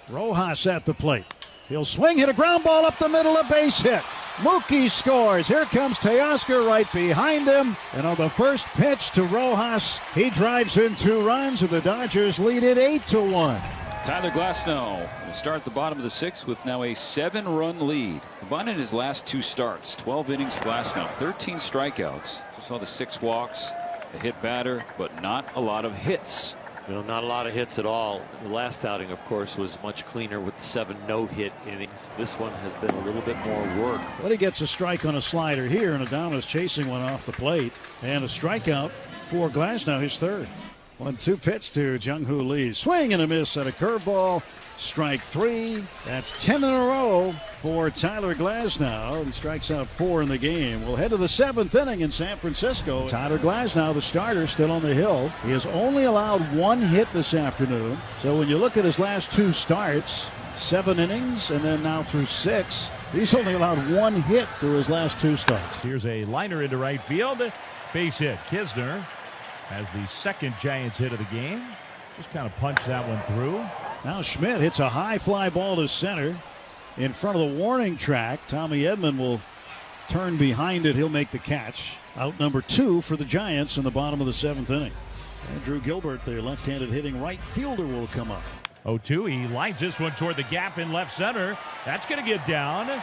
Speaker 10: Rojas at the plate. He'll swing, hit a ground ball up the middle, a base hit. Mookie scores. Here comes Teoscar right behind him. And on the first pitch to Rojas, he drives in 2 runs, and the Dodgers lead it 8-1.
Speaker 11: Tyler Glasnow will start at the bottom of the 6th with now a 7-run lead. Combining his last 2 starts, 12 innings for Glasnow, 13 strikeouts. Just saw the 6 walks, a hit batter, but not a lot of hits.
Speaker 17: You know, not a lot of hits at all. The last outing, of course, was much cleaner with the 7 no-hit innings. This one has been a little bit more work.
Speaker 10: But he gets a strike on a slider here, and Adames chasing one off the plate. And a strikeout for Glasnow, his 3rd. 1-2 pitch to Jung-Hoo Lee. Swing and a miss at a curveball. Strike 3. That's 10 in a row for Tyler Glasnow. He strikes out 4 in the game. We'll head to the 7th inning in San Francisco. Tyler Glasnow, the starter, still on the hill. He has only allowed 1 hit this afternoon. So when you look at his last 2 starts, 7 innings, and then now through 6, he's only allowed 1 hit through his last 2 starts.
Speaker 2: Here's a liner into right field. Base hit. Kisner has the 2nd Giants hit of the game. Just kind of punched that one through.
Speaker 10: Now Schmidt hits a high fly ball to center in front of the warning track. Tommy Edman will turn behind it. He'll make the catch. Out number 2 for the Giants in the bottom of the 7th inning. And Drew Gilbert, the left-handed hitting right fielder, will come up.
Speaker 2: 0-2. He lines this one toward the gap in left center. That's going to get down.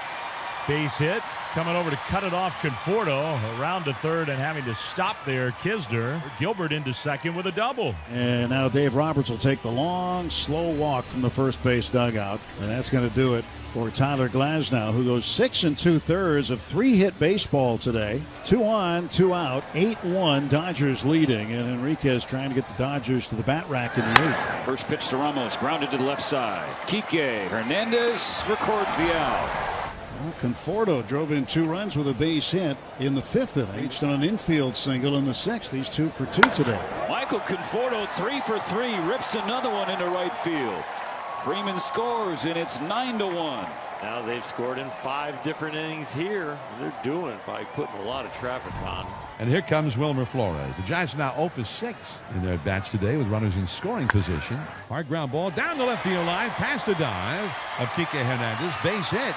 Speaker 2: Base hit. Coming over to cut it off, Conforto around to 3rd and having to stop there, Kisner. Gilbert into 2nd with a double.
Speaker 10: And now Dave Roberts will take the long, slow walk from the first base dugout. And that's going to do it for Tyler Glasnow, who goes 6 2/3 of 3-hit baseball today. 2 on, 2 out, 8-1, Dodgers leading. And Enriquez trying to get the Dodgers to the bat rack in the 8th.
Speaker 14: First pitch to Ramos, grounded to the left side. Kike Hernandez records the out.
Speaker 10: Well, Conforto drove in 2 runs with a base hit in the 5th inning. He's done an infield single in the 6th. He's 2 for 2 today.
Speaker 14: Michael Conforto 3 for 3, rips another one into right field. Freeman scores, and it's 9-1.
Speaker 17: Now they've scored in 5 different innings here. They're doing it by putting a lot of traffic on.
Speaker 12: And here comes Wilmer Flores. The Giants are now 0 for 6 in their bats today with runners in scoring position. Hard ground ball down the left field line, past the dive of Kike Hernandez. Base hit.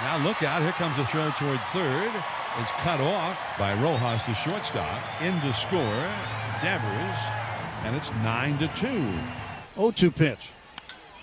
Speaker 12: Now look out, here comes a throw toward 3rd. It's cut off by Rojas, the shortstop. In to score, Devers, and it's 9-2.
Speaker 10: 0-2 pitch.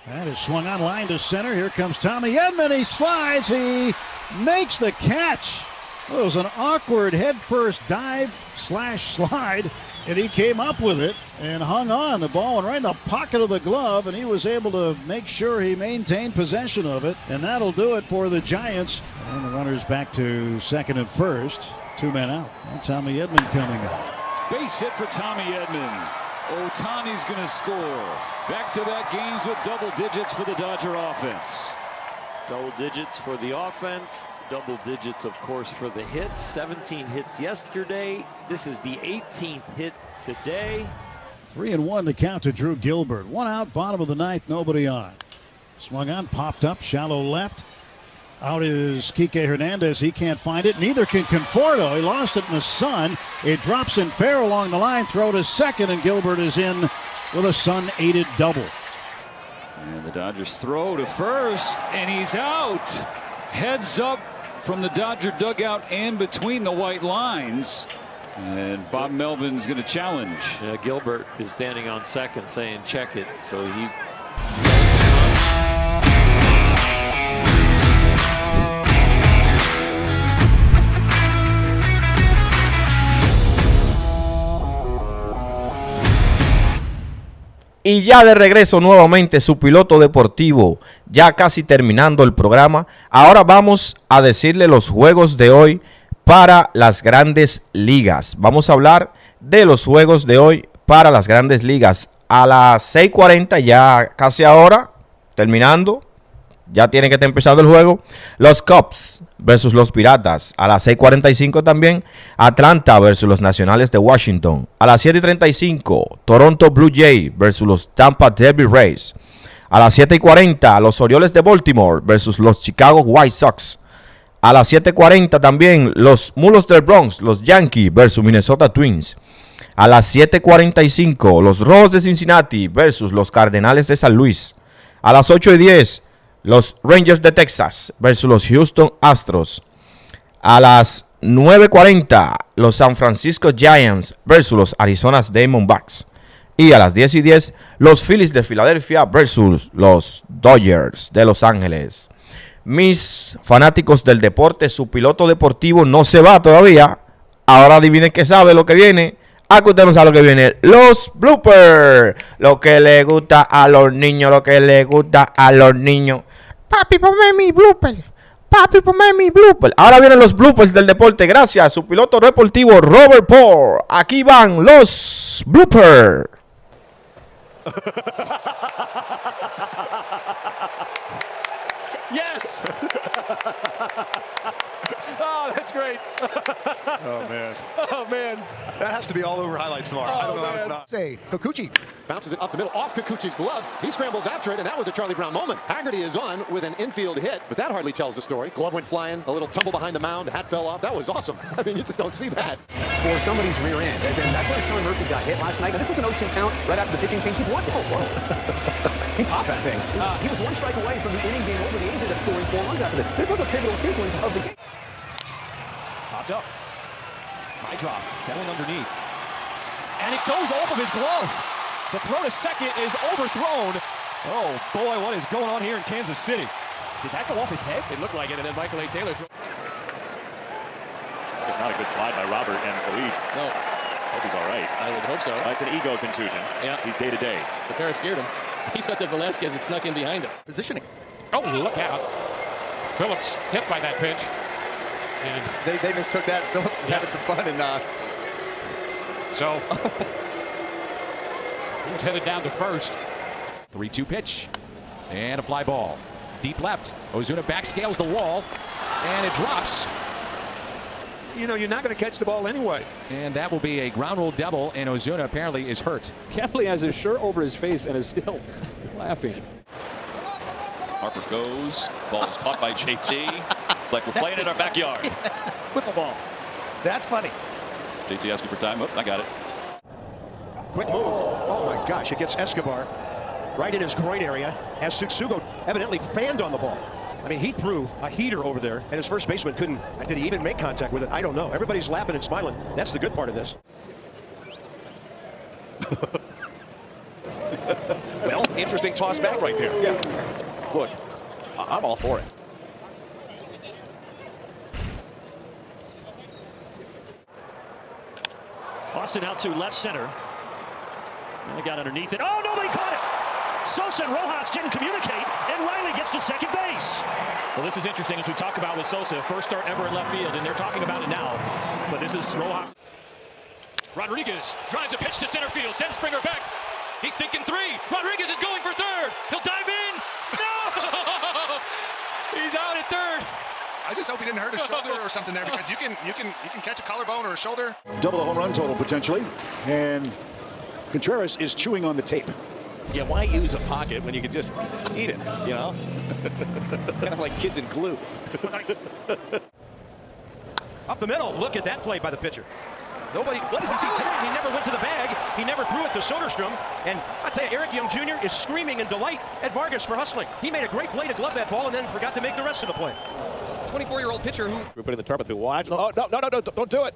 Speaker 10: That is swung on line to center. Here comes Tommy Edman. He slides. He makes the catch. It was an awkward headfirst dive/slide, and he came up with it and hung on. The ball went right in the pocket of the glove, and he was able to make sure he maintained possession of it, and that'll do it for the Giants. And the runners back to second and first. 2 men out. And Tommy Edman coming up.
Speaker 14: Base hit for Tommy Edman. Ohtani's going to score. Back-to-back games with double digits for the Dodger offense.
Speaker 17: Double digits for the offense. Double digits, of course, for the hits. 17 hits yesterday. This is the 18th hit today.
Speaker 10: 3-1 the count to Drew Gilbert. 1 out, bottom of the ninth, nobody on. Swung on, popped up, shallow left. Out is Kike Hernandez. He can't find it. Neither can Conforto. He lost it in the sun. It drops in fair along the line. Throw to second, and Gilbert is in with a sun-aided double.
Speaker 14: And the Dodgers throw to first, and he's out. Heads up from the Dodger dugout and between the white lines. And Bob Melvin's going to challenge.
Speaker 17: Gilbert is standing on second saying check it. So he...
Speaker 1: Y ya de regreso nuevamente su piloto deportivo, ya casi terminando el programa. Ahora vamos a decirle los juegos de hoy para las grandes ligas. Vamos a hablar de los juegos de hoy para las grandes ligas. A las 6:40, ya casi ahora, terminando. Ya tiene que estar empezando el juego. Los Cubs versus los Piratas. A las 6:45 también. Atlanta versus los Nacionales de Washington. A las 7:35. Toronto Blue Jay versus los Tampa Devil Rays. A las 7:40. Los Orioles de Baltimore versus los Chicago White Sox. A las 7:40 también. Los Mulos del Bronx, los Yankees versus Minnesota Twins. A las 7:45. Los Rojos de Cincinnati versus los Cardenales de San Luis. A las 8:10. Los Rangers de Texas versus los Houston Astros. A las 9:40, los San Francisco Giants versus los Arizona Diamondbacks. Y a las 10:10, los Phillies de Filadelfia versus los Dodgers de Los Ángeles. Mis fanáticos del deporte, su piloto deportivo no se va todavía. Ahora adivinen qué sabe lo que viene. Aquí usted no sabe lo que viene. Los bloopers. Lo que le gusta a los niños, lo que le gusta a los niños. Papi, ponme mi blooper. Papi, ponme mi blooper. Ahora vienen los bloopers del deporte. Gracias a su piloto deportivo Robert Pol. Aquí van los bloopers.
Speaker 26: Yes! Oh, that's great.
Speaker 16: Oh, man.
Speaker 26: Oh, man.
Speaker 16: That has to be all over highlights tomorrow. I don't know how it's not.
Speaker 7: Say, Kikuchi bounces it up the middle off Kikuchi's glove. He scrambles after it, and that was a Charlie Brown moment. Haggerty is on with an infield hit, but that hardly tells the story. Glove went flying, a little tumble behind the mound, hat fell off. That was awesome. I mean, you just don't see that.
Speaker 18: For somebody's rear end, as in that's where Sean Murphy got hit last night. Now, this was an 0-2 count right after the pitching change. He's one. Oh, whoa. He popped that thing. He was one strike away from the inning game over. The A's ended up scoring 4 runs after this. This was a pivotal sequence of the game.
Speaker 27: Popped up. My drop, settling underneath. And it goes off of his glove. The throw to second is overthrown. Oh, boy, what is going on here in Kansas City? Did that go off his head?
Speaker 18: It looked like it, and then Michael A. Taylor threw.
Speaker 19: It's not a good slide by Robert and Police.
Speaker 18: No.
Speaker 19: Hope he's all right.
Speaker 18: I would hope so.
Speaker 19: It's an ego contusion.
Speaker 18: Yeah.
Speaker 19: He's day to day.
Speaker 18: The pair scared him. He thought that Velasquez had snuck in behind him. Positioning.
Speaker 27: Oh, look out. Phillips hit by that pitch. And
Speaker 16: They mistook that. Phillips is having some fun, and
Speaker 27: so he's headed down to first. 3-2 pitch. And a fly ball. Deep left. Ozuna backscales the wall. And it drops.
Speaker 26: You know, you're not going to catch the ball anyway.
Speaker 27: And that will be a ground rule double, and Ozuna apparently is hurt.
Speaker 28: Kepley has his shirt over his face and is still laughing.
Speaker 19: Harper goes. Ball is caught by JT. It's like we're playing in our backyard.
Speaker 16: wiffle ball. That's funny.
Speaker 19: JT asking for time. Oh, I got it.
Speaker 16: Quick move. Oh, my gosh. It gets Escobar right in his groin area as Tsutsugo evidently fanned on the ball. I mean, he threw a heater over there, and his first baseman couldn't. Did he even make contact with it? I don't know. Everybody's laughing and smiling. That's the good part of this.
Speaker 19: Well, interesting toss back right there.
Speaker 16: Yeah.
Speaker 19: Look, I'm all for it.
Speaker 2: Boston out to left center. And they got underneath it. Oh, nobody caught it. Sosa and Rojas didn't communicate, and Riley gets to second base.
Speaker 14: Well, this is interesting as we talk about with Sosa, first start ever at left field, and they're talking about it now. But this is Rojas.
Speaker 6: Rodriguez drives a pitch to center field, sends Springer back. He's thinking three. Rodriguez is going for third. He'll dive in. No! He's out at third.
Speaker 9: I just hope he didn't hurt his shoulder or something there, because you can catch a collarbone or a shoulder.
Speaker 20: Double the home run total potentially, and Contreras is chewing on the tape.
Speaker 26: Yeah, why use a pocket when you could just eat it, you know? Kind of like kids in glue.
Speaker 16: Up the middle. Look at that play by the pitcher. Nobody, what is he doing? He never went to the bag. He never threw it to Soderstrom. And I tell you, Eric Young Jr. is screaming in delight at Vargas for hustling. He made a great play to glove that ball and then forgot to make the rest of the play.
Speaker 9: 24-year-old pitcher who...
Speaker 26: We're putting the target through. Watch. Oh, no, don't do it.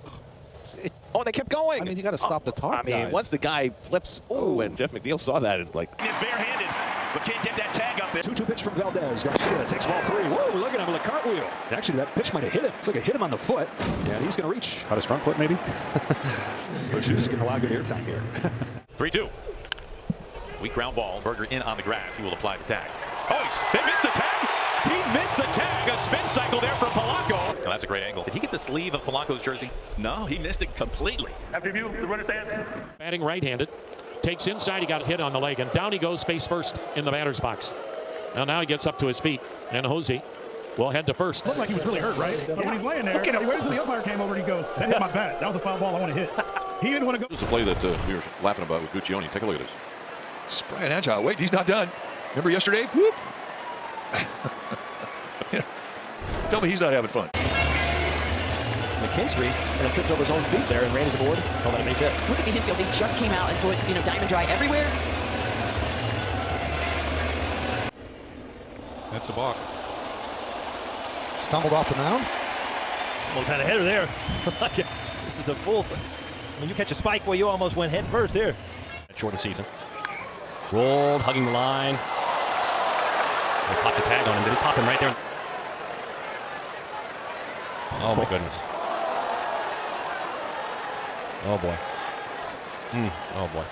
Speaker 26: Oh, they kept going.
Speaker 28: I mean, you got to stop the tarp.
Speaker 26: I mean,
Speaker 28: guys.
Speaker 26: once the guy flips, and Jeff McNeil saw that and like...
Speaker 27: He's barehanded, but can't get that tag up there.
Speaker 14: 2-2 pitch from Valdez. Garcia takes ball 3. Whoa, look at him with a cartwheel. Actually, that pitch might have hit him. It's like it hit him on the foot. Yeah, he's going to reach.
Speaker 28: On his front foot, maybe?
Speaker 14: He's getting a lot of good air time here.
Speaker 6: 3-2. Weak ground ball. Berger in on the grass. He will apply the tag. Oh, they missed the tag. He missed the tag. A spin cycle there for Polanco. Oh, that's a great angle. Did he get the sleeve of Polanco's jersey? No, he missed it completely.
Speaker 2: After you, the runner stands.
Speaker 14: Batting right-handed. Takes inside. He got hit on the leg. And down he goes face first in the batter's box. Now he gets up to his feet. And Hosey will head to first.
Speaker 21: Looked like he was really hurt, right? But when he's laying there, he waited until the umpire came over and he goes, that hit my bat. That was a foul ball I want to hit. He didn't want to go.
Speaker 22: This is the play that we were laughing about with Guccione. Take a look at this.
Speaker 26: Spry and agile. Wait, he's not done. Remember yesterday? Whoop. Tell me he's not having fun.
Speaker 18: McKinstry and tripped over his own feet there and ran his aboard. Called that a base hit.
Speaker 23: Look at the infield. They just came out and put, diamond dry everywhere.
Speaker 22: That's a balk.
Speaker 24: Stumbled off the mound.
Speaker 26: Almost had a header there. This is a full thing. When you catch a spike, well, you almost went head first here.
Speaker 27: Shortened season. Rolled, hugging the line. They popped the tag on him. Did he pop him right there? Oh, my goodness. Oh, boy. Oh, boy.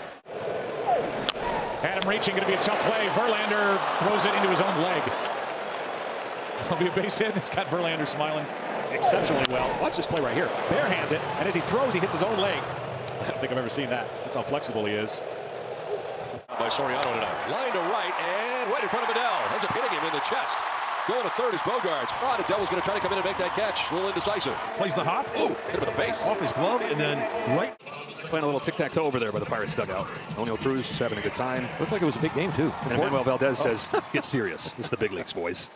Speaker 14: Had him reaching, going to be a tough play. Verlander throws it into his own leg. It'll be a base hit. It's got Verlander smiling exceptionally well. Watch this play right here. Barehands it, and as he throws, he hits his own leg. I don't think I've ever seen that. That's how flexible he is.
Speaker 6: By Soriano tonight. Line to right and right in front of Adele. Ends up hitting him in the chest. Going to third is Bogarts. Adele was going to try to come in and make that catch. A little indecisive.
Speaker 26: Plays the hop.
Speaker 6: Oh, hit him in the face.
Speaker 26: Off his glove and then right.
Speaker 27: Playing a little tic-tac-toe over there by the Pirates dugout. O'Neill Cruz is having a good time.
Speaker 26: Looked like it was a big game, too.
Speaker 27: And Manuel Valdez says, get serious. It's the big leagues, boys.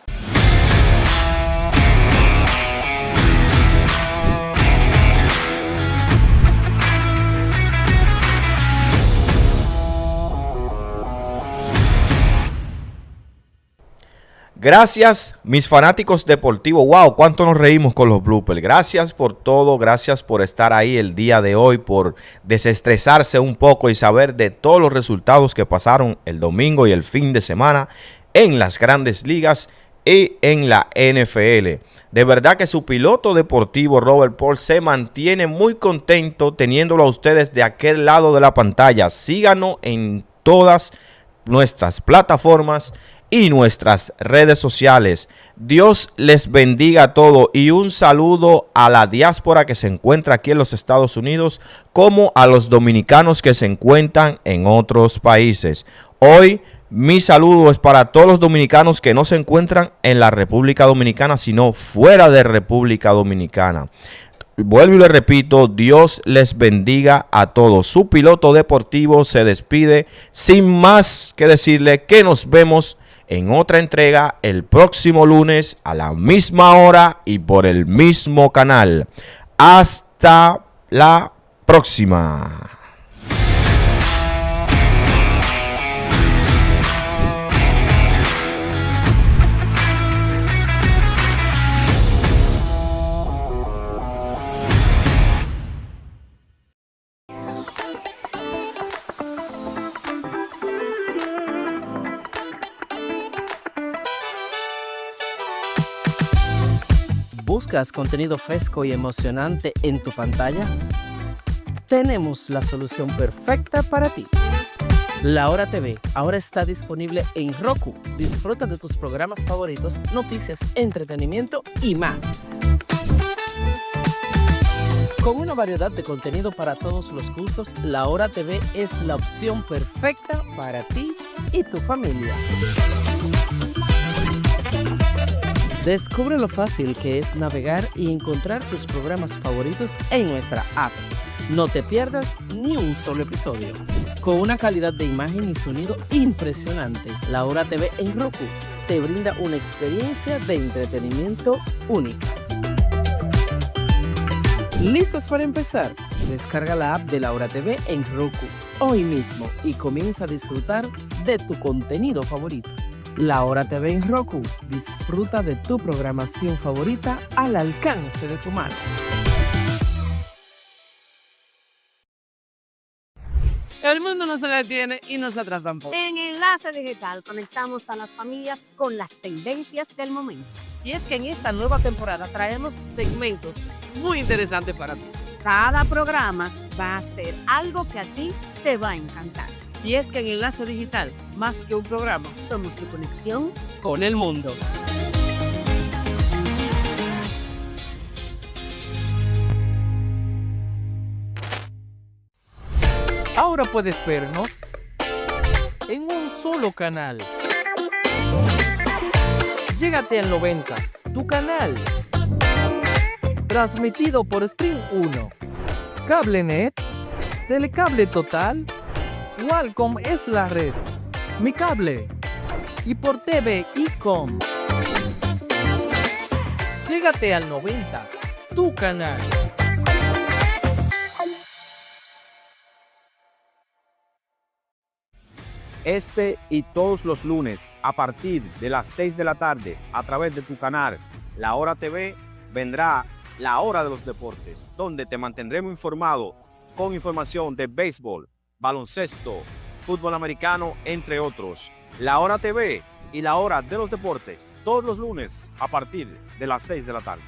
Speaker 1: Gracias, mis fanáticos deportivos. Wow, cuánto nos reímos con los bloopers. Gracias por todo, gracias por estar ahí el día de hoy, por desestresarse un poco y saber de todos los resultados que pasaron el domingo y el fin de semana en las grandes ligas y en la NFL. De verdad que su piloto deportivo Robert Pol se mantiene muy contento teniéndolo a ustedes de aquel lado de la pantalla. Síganos en todas nuestras plataformas y nuestras redes sociales. Dios les bendiga a todos y un saludo a la diáspora que se encuentra aquí en los Estados Unidos, como a los dominicanos que se encuentran en otros países. Hoy mi saludo es para todos los dominicanos que no se encuentran en la República Dominicana, sino fuera de República Dominicana. Vuelvo y le repito, Dios les bendiga a todos. Su piloto deportivo se despide sin más que decirle que nos vemos en otra entrega el próximo lunes a la misma hora y por el mismo canal. Hasta la próxima.
Speaker 25: ¿Buscas contenido fresco y emocionante en tu pantalla?
Speaker 3: tenemos la solución perfecta para ti. La Hora TV ahora está disponible en Roku. Disfruta de tus programas favoritos, noticias, entretenimiento y más. Con una variedad de contenido para todos los gustos, La Hora TV es la opción perfecta para ti y tu familia. Descubre lo fácil que es navegar y encontrar tus programas favoritos en nuestra app. No te pierdas ni un solo episodio. Con una calidad de imagen y sonido impresionante, La Hora TV en Roku te brinda una experiencia de entretenimiento única. ¿Listos para empezar? Descarga la app de La Hora TV en Roku hoy mismo y comienza a disfrutar de tu contenido favorito. La Hora TV en Roku. Disfruta de tu programación favorita al alcance de tu mano. El mundo no se detiene y nosotras tampoco.
Speaker 4: En Enlace Digital conectamos a las familias con las tendencias del momento.
Speaker 3: Y es que en esta nueva temporada traemos segmentos muy interesantes para ti.
Speaker 4: Cada programa va a ser algo que a ti te va a encantar.
Speaker 3: Y es que en Enlace Digital, más que un programa,
Speaker 4: somos tu conexión
Speaker 3: con el mundo. Ahora puedes vernos en un solo canal. Llégate al 90, tu canal. Transmitido por Stream 1, CableNet, Telecable Total, Qualcomm es la red, Mi Cable y por TV ICOM. Llégate al 90, tu canal.
Speaker 5: Este y todos los lunes a partir de las 6 de la tarde a través de tu canal La Hora TV vendrá La Hora de los Deportes, donde te mantendremos informado con información de béisbol, baloncesto, fútbol americano, entre otros. La Hora TV y La Hora de los Deportes, todos los lunes a partir de las 6 de la tarde.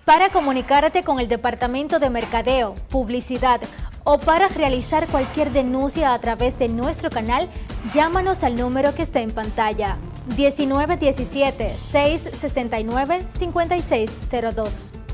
Speaker 8: Para comunicarte con el Departamento de Mercadeo, Publicidad o para realizar cualquier denuncia a través de nuestro canal, llámanos al número que está en pantalla, 1917-669-5602.